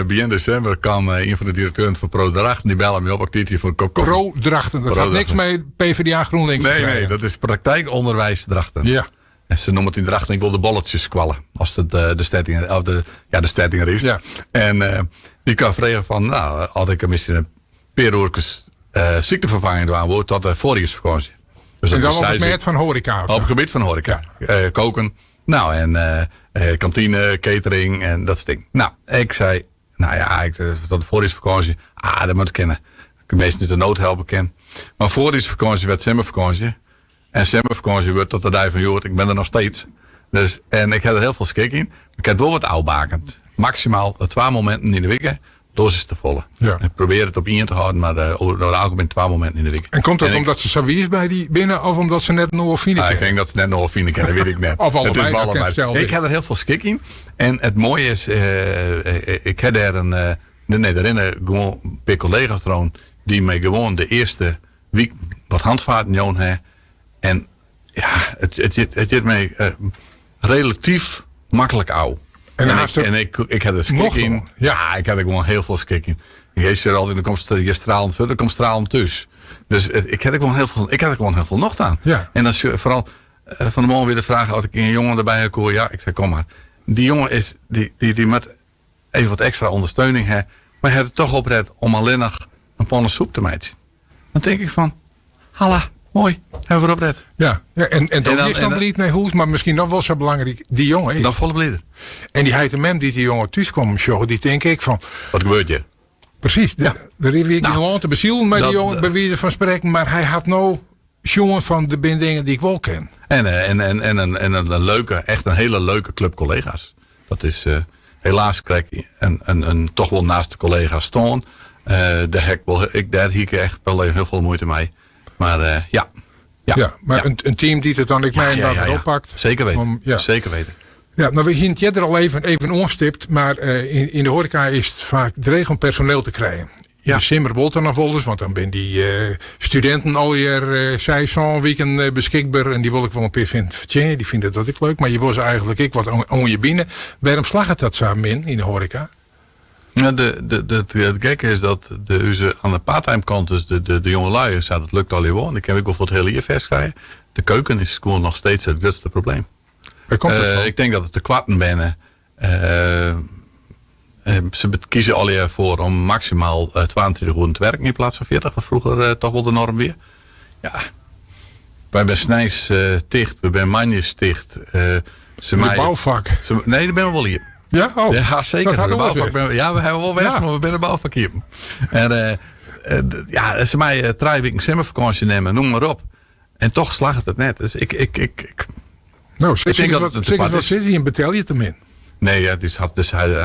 begin december, kwam een van de directeuren van Pro Drachten. Die belde me op actief voor een kop koffie. Pro-drachten, dat had niks mee PvdA GroenLinks te Nee, krijgen. dat is praktijkonderwijs Drachten. Ja. En ze noemen het in Drachten, ik wil de bolletjes kwallen. Als het de Stedtinger is. Ja. En die kan vragen van, nou, had ik misschien een paar uurtjes ziektevervanging doen wordt tot de voorjaarsvakantie. Dus En dan was op het zij merk van horeca. of op zo. het gebied van horeca. Koken. Nou, en kantine, catering en dat soort dingen. Nou, ik zei, tot de voorjaarsvakantie. Dat moet ik kennen. Ik kan meestal niet de noodhelpen kennen. Maar voorjaarsvakantie werd zomervakantie. En zomervakantie werd tot de dag van joh, ik ben er nog steeds. Dus, en ik had er heel veel schik in. Ik had wel wat oudbakend. Maximaal 2 momenten in de week. Dosis te volle. Ja. Ik probeer het op 1 te houden, maar over het algemeen 2 momenten in de week. En komt dat ik- omdat ze servies bij die binnen of omdat ze net een oorfine ik kennen? denk dat ze net nog wel vinden kennen, weet ik net. Of allebei, Het is wel dat kan allebei. hetzelfde. Ik heb er heel veel schik in. En het mooie is, ik heb daar daarin gewoon een paar collega's trouwen die mij gewoon de eerste week wat handvaten johan hebben. En ja, het zit mij relatief makkelijk oud. En dan ik, haast er en ik heb er schik nog in. wel. Ja, ik heb er gewoon heel veel schik in. Je zegt altijd, dan komt je stralend verder, dan komt stralend thuis. Dus ik heb er gewoon heel veel nog aan. Ja. En als je vooral van de morgen weer de vraag had ik een jongen erbij heb hoor. Ja, ik zei kom maar. Die jongen is die met even wat extra ondersteuning heeft. Maar hij heeft het toch opred om alleen nog een pannen soep te maken. Dan denk ik van, halla, mooi, hebben we opred. Ja, en dan dan- is dan en- niet naar huis, maar misschien nog wel zo belangrijk, die jongen is. Dan volle blieder. En die heet de mem die jongen thuis kwam show, die denk ik van, Wat gebeurt je? precies, daar heb ik Nou, niet te bezielen met die dat- jongen, bij wie je van spreken, maar hij had nou jongen van de dingen die ik wel ken. En een leuke, echt een hele leuke club collega's. Dat is helaas krijg ik een toch wel naast de collega's staan. Daar hiek ik echt wel heel veel moeite mee. Maar ja. Ja, maar een team die het dan ik mij inderdaad oppakt. Zeker weten. om- ja. Zeker weten. Ja, nou we hint jij er al even onstipt, maar in de horeca is het vaak de regel om personeel te krijgen. Ja. De simmer wordt er nog wel eens, want dan ben die studenten alweer 6 weken beschikbaar en die wil ik wel een keer vinden. Die vinden dat ik leuk, maar je was eigenlijk ik wat aan je binnen. Waarom slag het dat samen in de horeca? Ja, het gekke is dat aan de parttime kant, dus de jonge lui, dat lukt al wel. Die kan ik wel voor het hele jaar vers krijgen. De keuken is gewoon nog steeds het grootste probleem. Waar komt het van? Ik denk dat het de kwarten binnen. Ze kiezen alweer voor om maximaal 22 uur te werken in plaats van 40, wat vroeger toch wel de norm weer. Ja. Wij zijn Snijs dicht, we zijn Manjes dicht. De bouwvak. Nee, dat ben we wel hier. Ja, oh, Ja, zeker. dat had De ook wel bouwvak eens. ja, we hebben wel west, Ja. maar we zijn een bouwvak hier. En ze mij 3 weken zomervakantie nemen, noem maar op. En toch slaagt het net. Dus ik Nou, denk dat het een zeker pad wat is. zit hij in betel je te min. Nee, ja, dus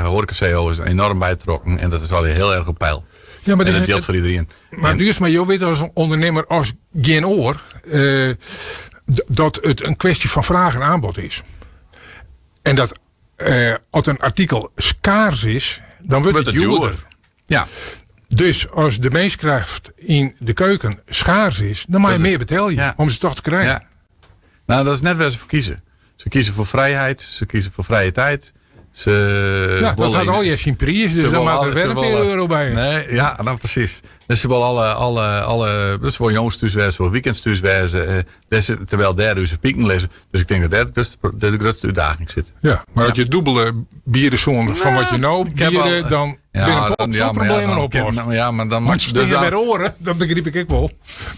horeca-CEO is enorm bijgetrokken. En dat is al heel erg op peil. Ja, maar En dit dat is- geldt voor iedereen. Maar dus, maar je weet als ondernemer als geen oor dat het een kwestie van vraag en aanbod is. En dat als een artikel schaars is, dan wordt het duurder. Ja, Dus als de meestkracht in de keuken schaars is, dan moet je Dat is- meer betalen ja. om ze toch te krijgen. ja. Nou, dat is net waar ze voor kiezen. Ze kiezen voor vrijheid. Ze kiezen voor vrije tijd. Ja, dat willen- gaat al je zien prijs, dus ze dan willen maakt er alle- weer ze een willen- paar euro bij. Nee, ja, dan precies. Dus ze willen alle dus voor jongens thuiswezen, voor weekends thuiswezen. Terwijl daar ze pieken lezen. Dus ik denk dat dat de grootste uitdaging zit. Ja, maar als je dubbele bieren zonder van wat je nou Ik heb bieren, al- dan binnen op zo'n problemen oplost. Ja, maar dan Want ze dus stingen dan- weer oren, dat begreep ik wel.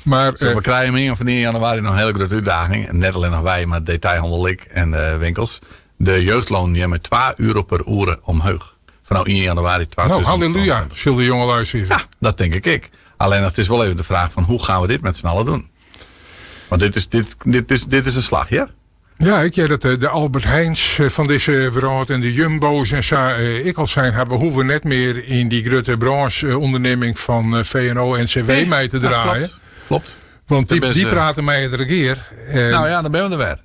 Maar we krijgen in van 1 januari nog een hele grote uitdaging. En net alleen nog wij, maar detailhandel ik en winkels. De jeugdloon nemen €2 per uur omhoog. Vanaf 1 januari 2000. nou, halleluja, zullen de jonge luisteren. Ja, dat denk ik. Alleen het is wel even de vraag van hoe gaan we dit met z'n allen doen? Want dit is een slag, ja? Ja, ik jij dat de Albert Heijns van deze wereld en de Jumbo's en zo, ik al zijn, hebben we hoeven net meer in die grote brancheonderneming van VNO en CW mee te Ja, draaien. klopt. Want Dat is, die praten mij het regeer. Nou ja, dan ben we er weer.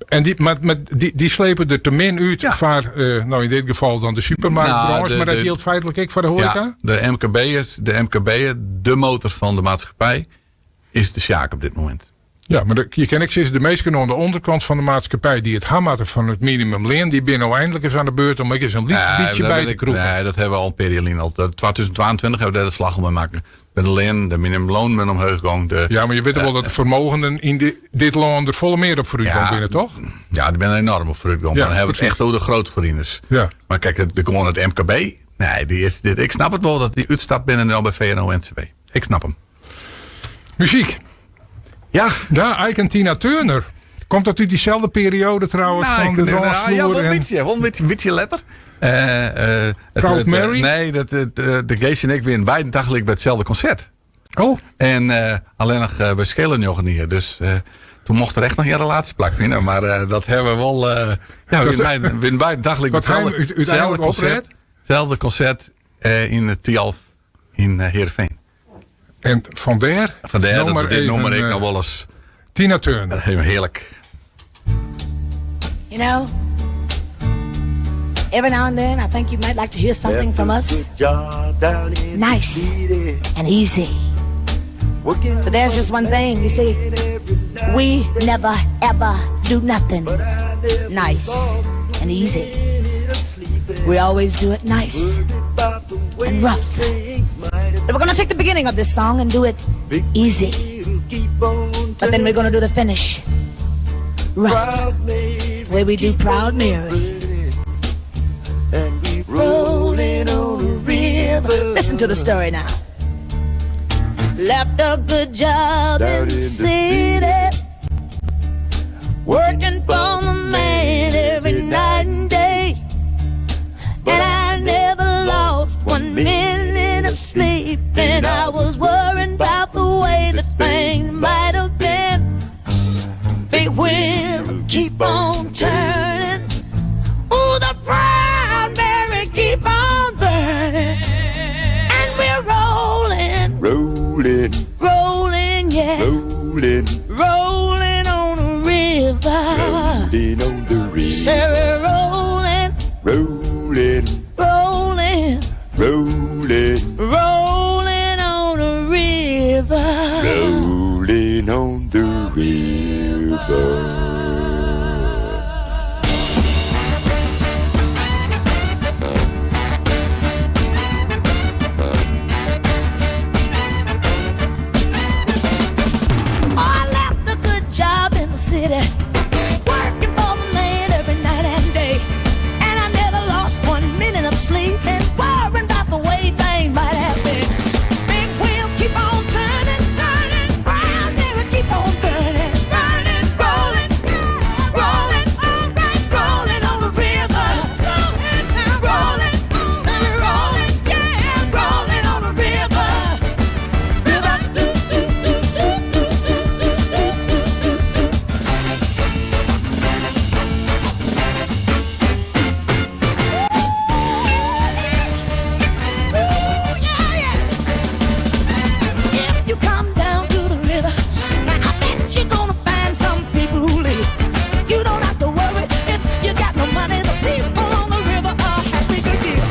En die slepen er te min uit Ja. voor, nou in dit geval dan de supermarktbranche, Nou, maar dat geldt feitelijk ook voor de horeca? Ja, de MKB'er, de motor van de maatschappij, is de sjaak op dit moment. Ja, maar je ken ik sinds de meesten aan de onderkant van de maatschappij die het hammaten van het minimumloon, die binnen nou eindelijk eens aan de beurt om eens een liedje daar bij ben te ik- kroegen. Nee, dat hebben we al een periode al. 2022 hebben we daar de slag om mee maken. Met alleen de minimumloon met omhoog gegaan. Ja, maar je weet wel dat de vermogenden in dit land er volle meer op vooruit gaan binnen, toch? Ja, die ben er enorm op vooruit gegaan. Ja, Maar dan hebben we het precies. echt over de grote verdieners. Ja. Maar kijk, gewoon het MKB. Nee, ik snap het wel dat die uitstap binnen nu al bij VNO-NCW. ik snap hem. Muziek. Ja. Ja, Ike en Tina Turner. Komt dat uit diezelfde periode trouwens? Van de dansvloer? Ja, wel en- een beetje letter. Proud Mary? Nee, de Gees en ik weer beide tegelijk bij hetzelfde concert. Oh, En alleen nog bij Schelen nog niet. Dus toen mocht er echt nog geen relatie plaatsvinden. Maar dat hebben we wel... we in beide tegelijk Wat hij hetzelfde uiteindelijk concert. opredt? Hetzelfde concert in het Tialf in Heerenveen. en vandaar Vandaar dat we dit even, noemer ik nog wel eens Tina Turner. heerlijk. You know, every now and then I think you might like to hear something from us. Nice and easy. But there's just one thing, you see, we never ever do nothing nice and easy. We always do it nice and rough. But we're gonna take the beginning of this song and do it easy. But then we're gonna do the finish rough. It's the way we do Proud Mary. Rolling on the river. Listen to the story now. Left a good job in the city, working for the man every night and day. And I never lost 1 minute of sleep. And I was worried about the way that things might have been. Big wheel keep on turning. Oh, the Proud Mary keep on burning. And we're rolling, rolling, yeah, rolling on the river. Say we're rolling, rolling, rolling on the river. Rolling on the river. I left a good job in the city, working for the man every night and day. And I never lost 1 minute of sleep and worrying about the way things might have been. Big wheel keep on turning, turning, Proud Mary keep on burning, burning, rolling, rolling, alright, rolling on the river, rolling, rolling, rolling, yeah, rolling on the river. River, do, do, do, do, do, do, do, do, do, do. If you come down to the river, now I bet you're gonna find some people who live. You don't have to worry if you got no money. The people on the river are happy to give.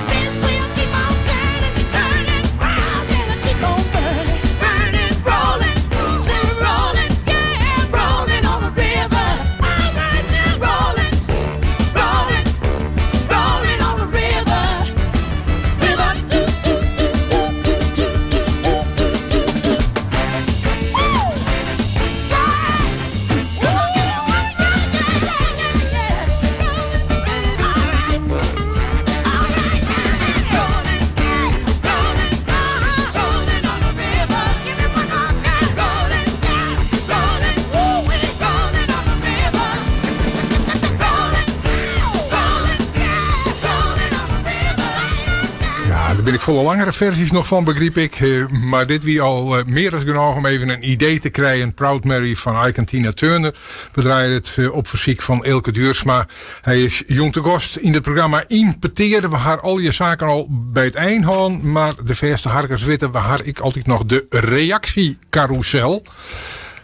Big wheel keep on turning, turning, round and it keep on burning, burning, rolling, still rolling, yeah, rolling on the river. All right now, rolling, rolling, rolling on the river. River, do, do, do, do, do, do, do, do, do, do. Woo! Ja, daar ben ik volle langere versies nog van, begreep ik. Maar dit wie al meer dan genoeg om even een idee te krijgen. Proud Mary van Ike en Tina Turner. We draaien het op verziek van Elke Duursma. Hij is jong te gast in het programma Impeteerde. We haar al je zaken al bij het eind houden. Maar de verste harkers weten, we haar ik altijd nog de reactiecarousel.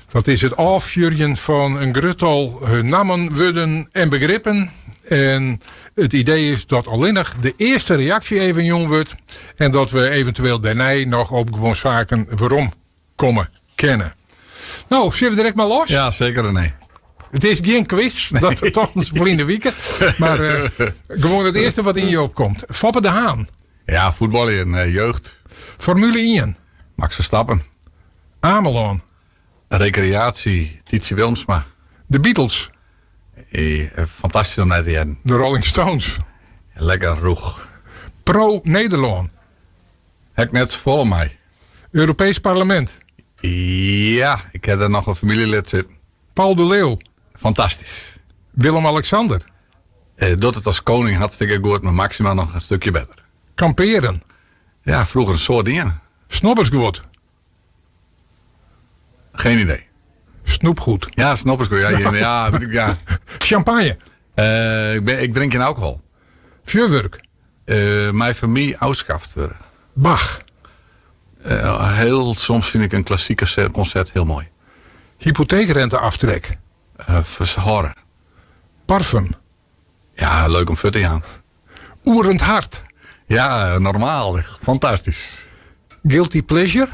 Dat is het afjurjen van een gruttal namen, woorden en begrippen. En het idee is dat alleen nog de eerste reactie even jong wordt. En dat we eventueel daarna nog op gewoon zaken waarom komen kennen. Nou, zullen we direct maar los? Ja, zeker René. Het is geen quiz, dat is toch een vrienden weekend. Maar gewoon het eerste wat in je opkomt. Foppe de Haan. Ja, voetballen in jeugd. Formule 1. Max Verstappen. Amelon. Recreatie. Titie Wilmsma. De Beatles. Fantastisch om naar te hebben. De Rolling Stones. Lekker roeg. Pro Nederland. Hek net voor mij. Europees Parlement. Ja, ik heb er nog een familielid zitten. Paul de Leeuw. Fantastisch. Willem-Alexander. Doet het als koning hartstikke goed, maar Maxima nog een stukje beter. Kamperen. Ja, vroeger een soort dingen. Snobbersgoed. Geen idee. Snoepgoed. Ja, snoppersgoed. Ja. Champagne. Ik drink geen alcohol. Vuurwerk. Mijn familie afschaft worden. Bach. Soms vind ik een klassiek concert heel mooi. Hypotheekrenteaftrek. Verhoren. Parfum. Ja, leuk om voor te gaan. Oerend hart. Ja, normaal. Fantastisch. Guilty pleasure.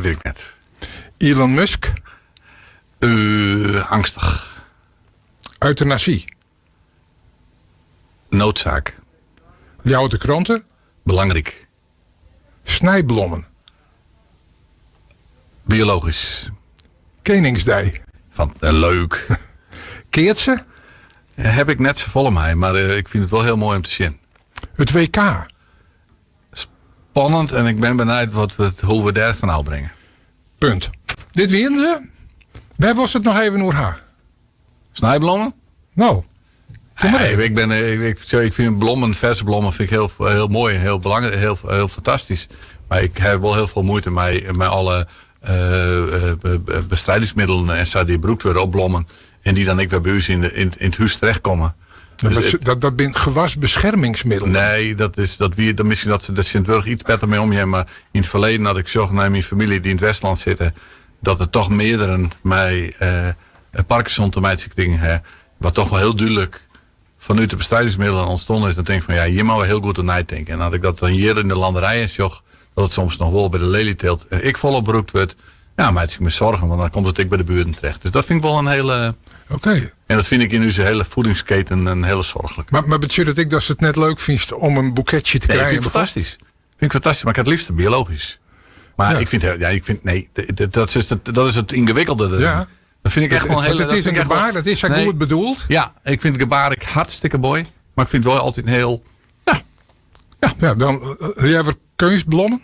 Weet ik net. Elon Musk. Angstig. Euthanasie. Noodzaak. Ljouwte kranten. Belangrijk. Snijblommen. Biologisch. Koningsdij. Leuk. Keertse. Heb ik net zo vol mij, maar ik vind het wel heel mooi om te zien. Het WK. Spannend en ik ben benieuwd hoe we daar van uitbrengen. Punt. Dit winnen ze. Waar was het nog even over haar? Snijblommen? Nou. Kom maar even. Ik vind blommen, verse blommen vind ik heel mooi, heel belangrijk, heel fantastisch. Maar ik heb wel heel veel moeite met alle bestrijdingsmiddelen en zo die gebruikt worden op blommen. En die dan ik weer bij u in het huis terechtkomen. Dus dat zijn gewasbeschermingsmiddelen. Nee, misschien dat ze het wel iets beter mee omgaan. Maar in het verleden had ik zorg naar mijn familie die in het Westland zitten. Dat er toch meerdere mij Parkinson te mij kregen. Wat toch wel heel duidelijk vanuit de bestrijdingsmiddelen ontstonden is. Dan denk ik van ja, hier mag we heel goed aan nadenken. En had ik dat dan hier in de landerijen zag. Dat het soms nog wel bij de lelieteelt ik volop beroept werd. Ja, maak ik me zorgen. Want dan komt het ik bij de buurten terecht. Dus dat vind ik wel een hele... Oké. En dat vind ik in onze hele voedingsketen een hele zorgelijk. Maar betekent ik dat ze het net leuk vindt om een boeketje te krijgen? Vind ik fantastisch. Vind ik fantastisch, maar ik heb het liefst biologisch. Maar dat is het ingewikkelde. Ja. Dat vind ik echt wel een hele... Het is een gebaar, dat is goed bedoeld. Ja, ik vind het gebaar hartstikke mooi. Maar ik vind het wel altijd een heel... Ja, dan jij weer kunstblommen?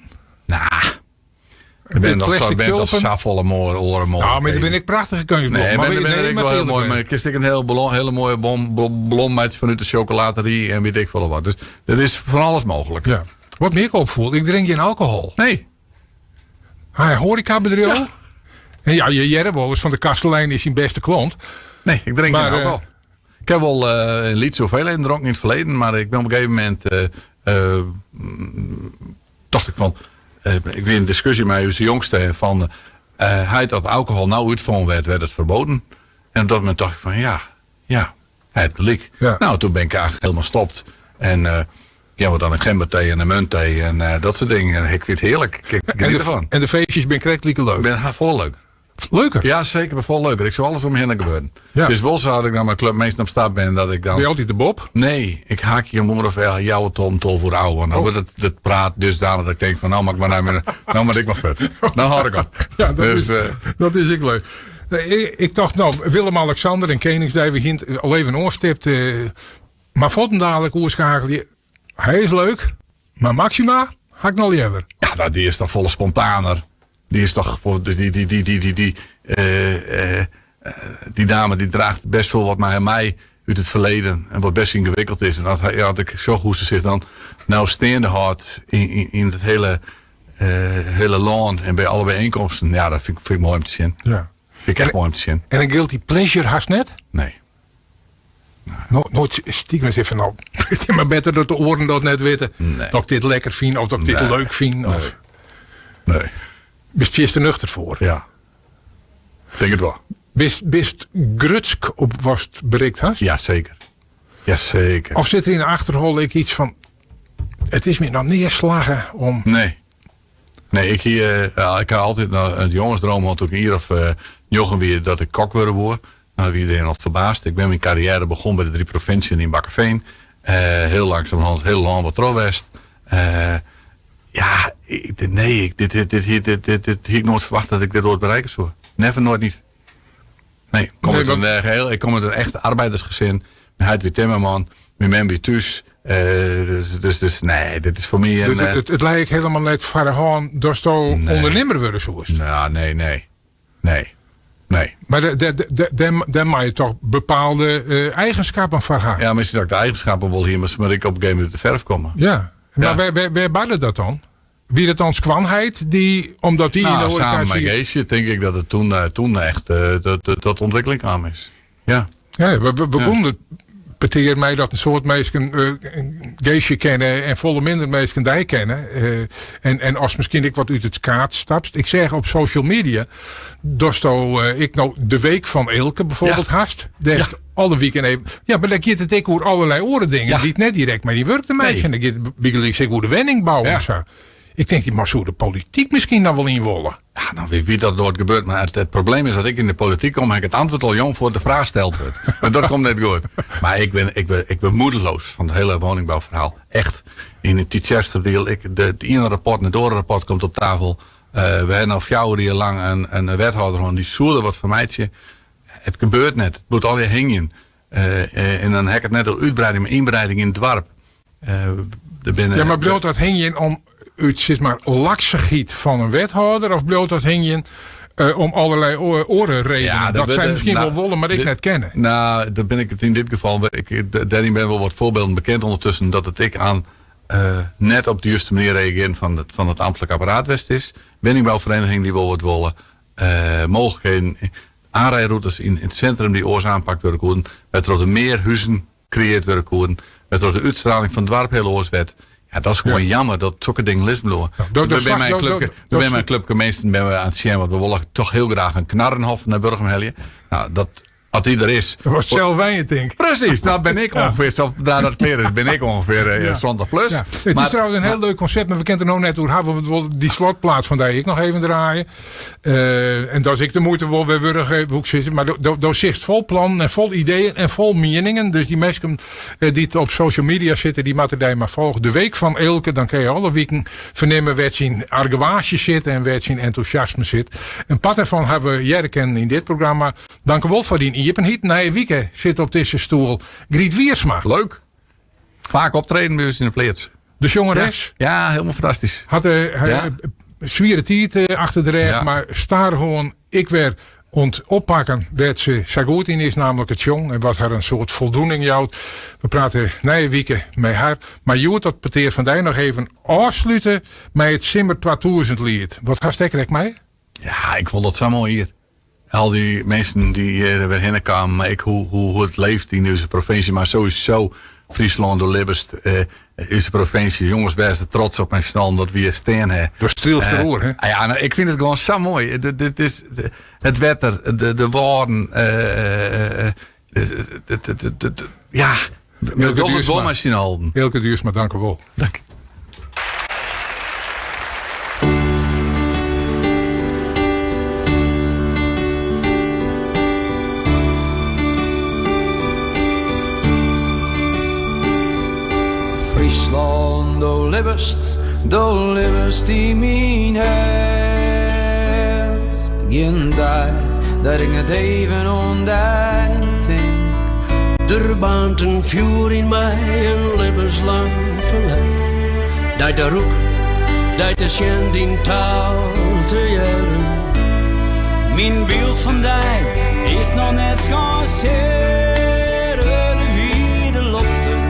Ik ben nog safvolle oren mooi. Nou, maar dan ben ik prachtige kunstblommen. Nee, ben ik wel heel mooi. Maar ik kist ik een hele mooie blom vanuit de chocolaterie en weet ik veel wat. Dus dat is van alles mogelijk. Ja. Wat meer ik opvoel, ik drink geen alcohol. Nee. Horecabedrijf. Ja. En ja, je Jerwol is van de Kastelein is zijn beste klant. Nee, ik drink geen alcohol. Ik heb wel een lied zoveel in dronken in het verleden. Maar ik ben op een gegeven moment... dacht ik van... ik weer een discussie met de jongste van... hij dat alcohol nou uitgevonden werd het verboden. En op dat moment dacht ik van ja, het lik. Ja. Nou, toen ben ik eigenlijk helemaal gestopt. En wat dan een gemberthee en een muntthee en dat soort dingen. Ik vind het heerlijk. Ik geniet ervan. En de feestjes ben ik leuk. Ik ben vol leuk. Leuker? Ja, zeker. Ben vol leuker. Ik zou alles om me heen gebeuren. Ja. Dus wel zo had ik dan mijn club meestal op stap ben dat ik dan... Ben je altijd de Bob? Nee, ik haak je moeder of jouw tol voor ouwe. Want dan wordt het praat dusdanig dat ik denk van nou maak maar nou maar ik maar vet. Nou hoor ik op. Ja, dat is ik leuk. Ik dacht Willem-Alexander en Koningsdij begint al even oorstipt. Maar Vottendadelijk oerschakel je. Hij is leuk, maar Maxima ga ik nog liever. Ja, die is toch volle spontaner. Die is toch die dame die draagt best wel wat mij uit het verleden en wat best ingewikkeld is. En dat had ik zo hoe ze zich dan nou steende houdt in het hele land en bij alle bijeenkomsten. Ja, dat vind ik mooi om te zien. Ja. Vind ik echt mooi om te zien. En een guilty pleasure haast net? Nee. Nooit stiekem eens even het is maar beter dat de oren dat net weten. Nee. Dat ik dit lekker vind of dat ik dit leuk vind. Of... Nee. Bist je er nuchter voor? Ja. Denk het wel. Bist Grutsk op was bereikt hast? Ja, zeker. Ja, zeker. Of zit er in de achterhol iets van... Het is me nog neerslagen om... Nee, ik had altijd een jongensdroom had ook hier of jongen weer dat ik kok wilde worden. Nou, wie iedereen al verbaasd. Ik ben mijn carrière begonnen bij de 3 provinciën in Bakkerveen. Heel langzamerhand, heel lang wat Trowest. Dit had ik nooit verwacht dat ik dit ooit bereiken zou. Nooit niet. Nee, ik kom uit een echt arbeidersgezin. Mijn Heid weer Timmerman. Mijn man weer thuis. Dus nee, dit is voor mij een... Dus het lijkt helemaal net van de hand dat je ondernemer worden zoals. Nou, nee. Maar daar mag je toch bepaalde eigenschappen van gaan. Ja, misschien dat ik de eigenschappen wil hier, maar ik op een gegeven moment de verf komen. Ja. Maar waar badde dat dan? Wie dat dan kwanheid omdat die in de horeca samen met Geesje denk ik dat het toen echt tot ontwikkeling kwam is. Ja. Ja, we konden betekent mij dat een soort mensen Geesje kennen en volle minder mensen die kennen. En als misschien ik wat uit het kaart stapst. Ik zeg op social media, dat ik nou de week van Elke bijvoorbeeld hast. Alle weekend even. Ja, maar dan gaat het ook over allerlei oren dingen die het net direct met die werk te maken. En dan gaat het bijgelijk over de wenning bouwen of zo. Ik denk, die mag zo de politiek misschien dan wel inwollen. Ja, nou, wie weet dat nooit gebeurt. Maar het probleem is dat ik in de politiek kom en ik het antwoord al jong voor de vraag gesteld wordt. Maar dat komt net goed. Maar ik ben moedeloos van het hele woningbouwverhaal. Echt. In het Tietjersterdeal. Het ene rapport en het andere rapport komt op tafel. We hebben al 4 jaar lang een wethouder gewoon die zoerde wat vermijdt. Het gebeurt net. Het moet al je hingen. En dan heb ik het net al uitbreiding, maar inbreiding in het dorp. Ja, maar bloot dat hing je om uit zeg maar laksegiet van een wethouder of bloot dat hing je om allerlei orenredenen? Ja, dat zijn misschien wel wollen, maar ik net kennen. Nou, dan ben ik het in dit geval. Daarin ben wel wat voorbeelden bekend ondertussen dat het ik aan net op de juiste manier reageren van het ambtelijk apparaat West is. Woningbouwvereniging die wil wat willen. Mogelijkheden, aanrijroutes in het centrum die oors aanpakt worden koeren. Met er meer huizen creëerd worden koeren. Met er de uitstraling van het dorp heel oorswet. Ja, dat is gewoon jammer dat zulke dingen lisbloeien. Bij mijn club meesten ben we aan het zien, want we willen toch heel graag een knarrenhof naar Burgermelje. Nou, als die er is. Dat was zelf wij het denk. Precies, nou ben ik ongeveer, daar dat kleren is, ben ik ongeveer zondag plus. Ja. Het is trouwens een heel leuk concept, maar we kennen er nou net hoe hebben we die slotplaats van daar ik nog even draaien. En dat is ik de moeite wel weer wurgen hoe ik zit. Maar dat zit vol plannen en vol ideeën en vol meningen. Dus die mensen die op social media zitten, die moeten daar maar volgen. De week van Elke, dan kun je alle weken vernemen waar zijn argwage zit en waar zijn enthousiasme zit. En part ervan hebben we Jerken in dit programma. Dank u wel voor die Iepenhiet. Na weekend zit op deze stoel Griet Wiersma. Leuk. Vaak optreden bij ons in de plaats. De jongeres. Ja, helemaal fantastisch. Had zwieren tijd achter de rug, maar staar gewoon ik weer oppakken dat ze zo goed in is, namelijk het jong. En wat haar een soort voldoening jouwt. We praten na weekend met haar. Maar Joet, dat peteert van daar nog even afsluiten met het Simmer 2000 lied. Wat gaat stekker mij? Ja, ik vond dat zo mooi hier. Al die mensen die er weer heen kwamen, maar hoe het leeft in deze provincie, maar sowieso Friesland door Libberst, deze provincie, jongens, best trots op mijn snel dat we hier staan hebben. Door stil verhoor, hè? Ja, nou, ik vind het gewoon zo mooi. Dit is het wetter, de woorden, ja, met de bommachine houden. Elke Duursma, dank u wel. Dank. Friesland, do libbest in mijn hart. Geen dag dat ik het even ontdekt denk. Er baant een vuur in mij en levenslang verleid. Dat de roep, dat de schend in taal te jaren. Mijn beeld van die is nog net scharseren wie de loften,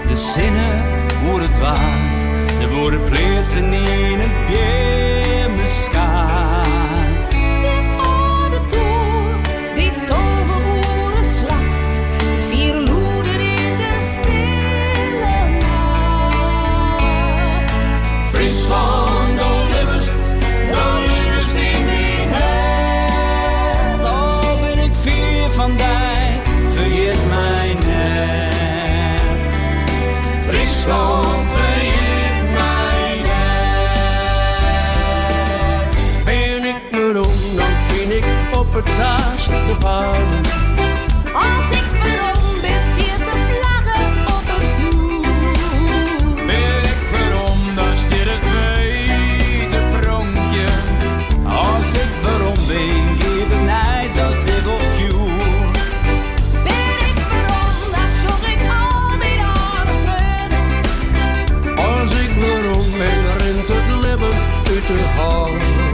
de zinnen hoe het waard, de woorden plaatsen in het beermeskaat. De oude toer, die toveroeren slacht, de vier loeder in de stille nacht. Friesland, do libbest in mijn hart. Al ben ik vier van die, vergeet mij net. Friesland, vergeet mij net. Ben ik me om, dan vind ik op het taast de paarden. Als ik waarom besteed de vlaggen op het doel. Ben ik waarom, dan stier het wete pronkje. Als ik waarom ben, geef het nijs als dit of vuur. Ben ik waarom, dan zorg ik al die jaren vreugde. uit de hand.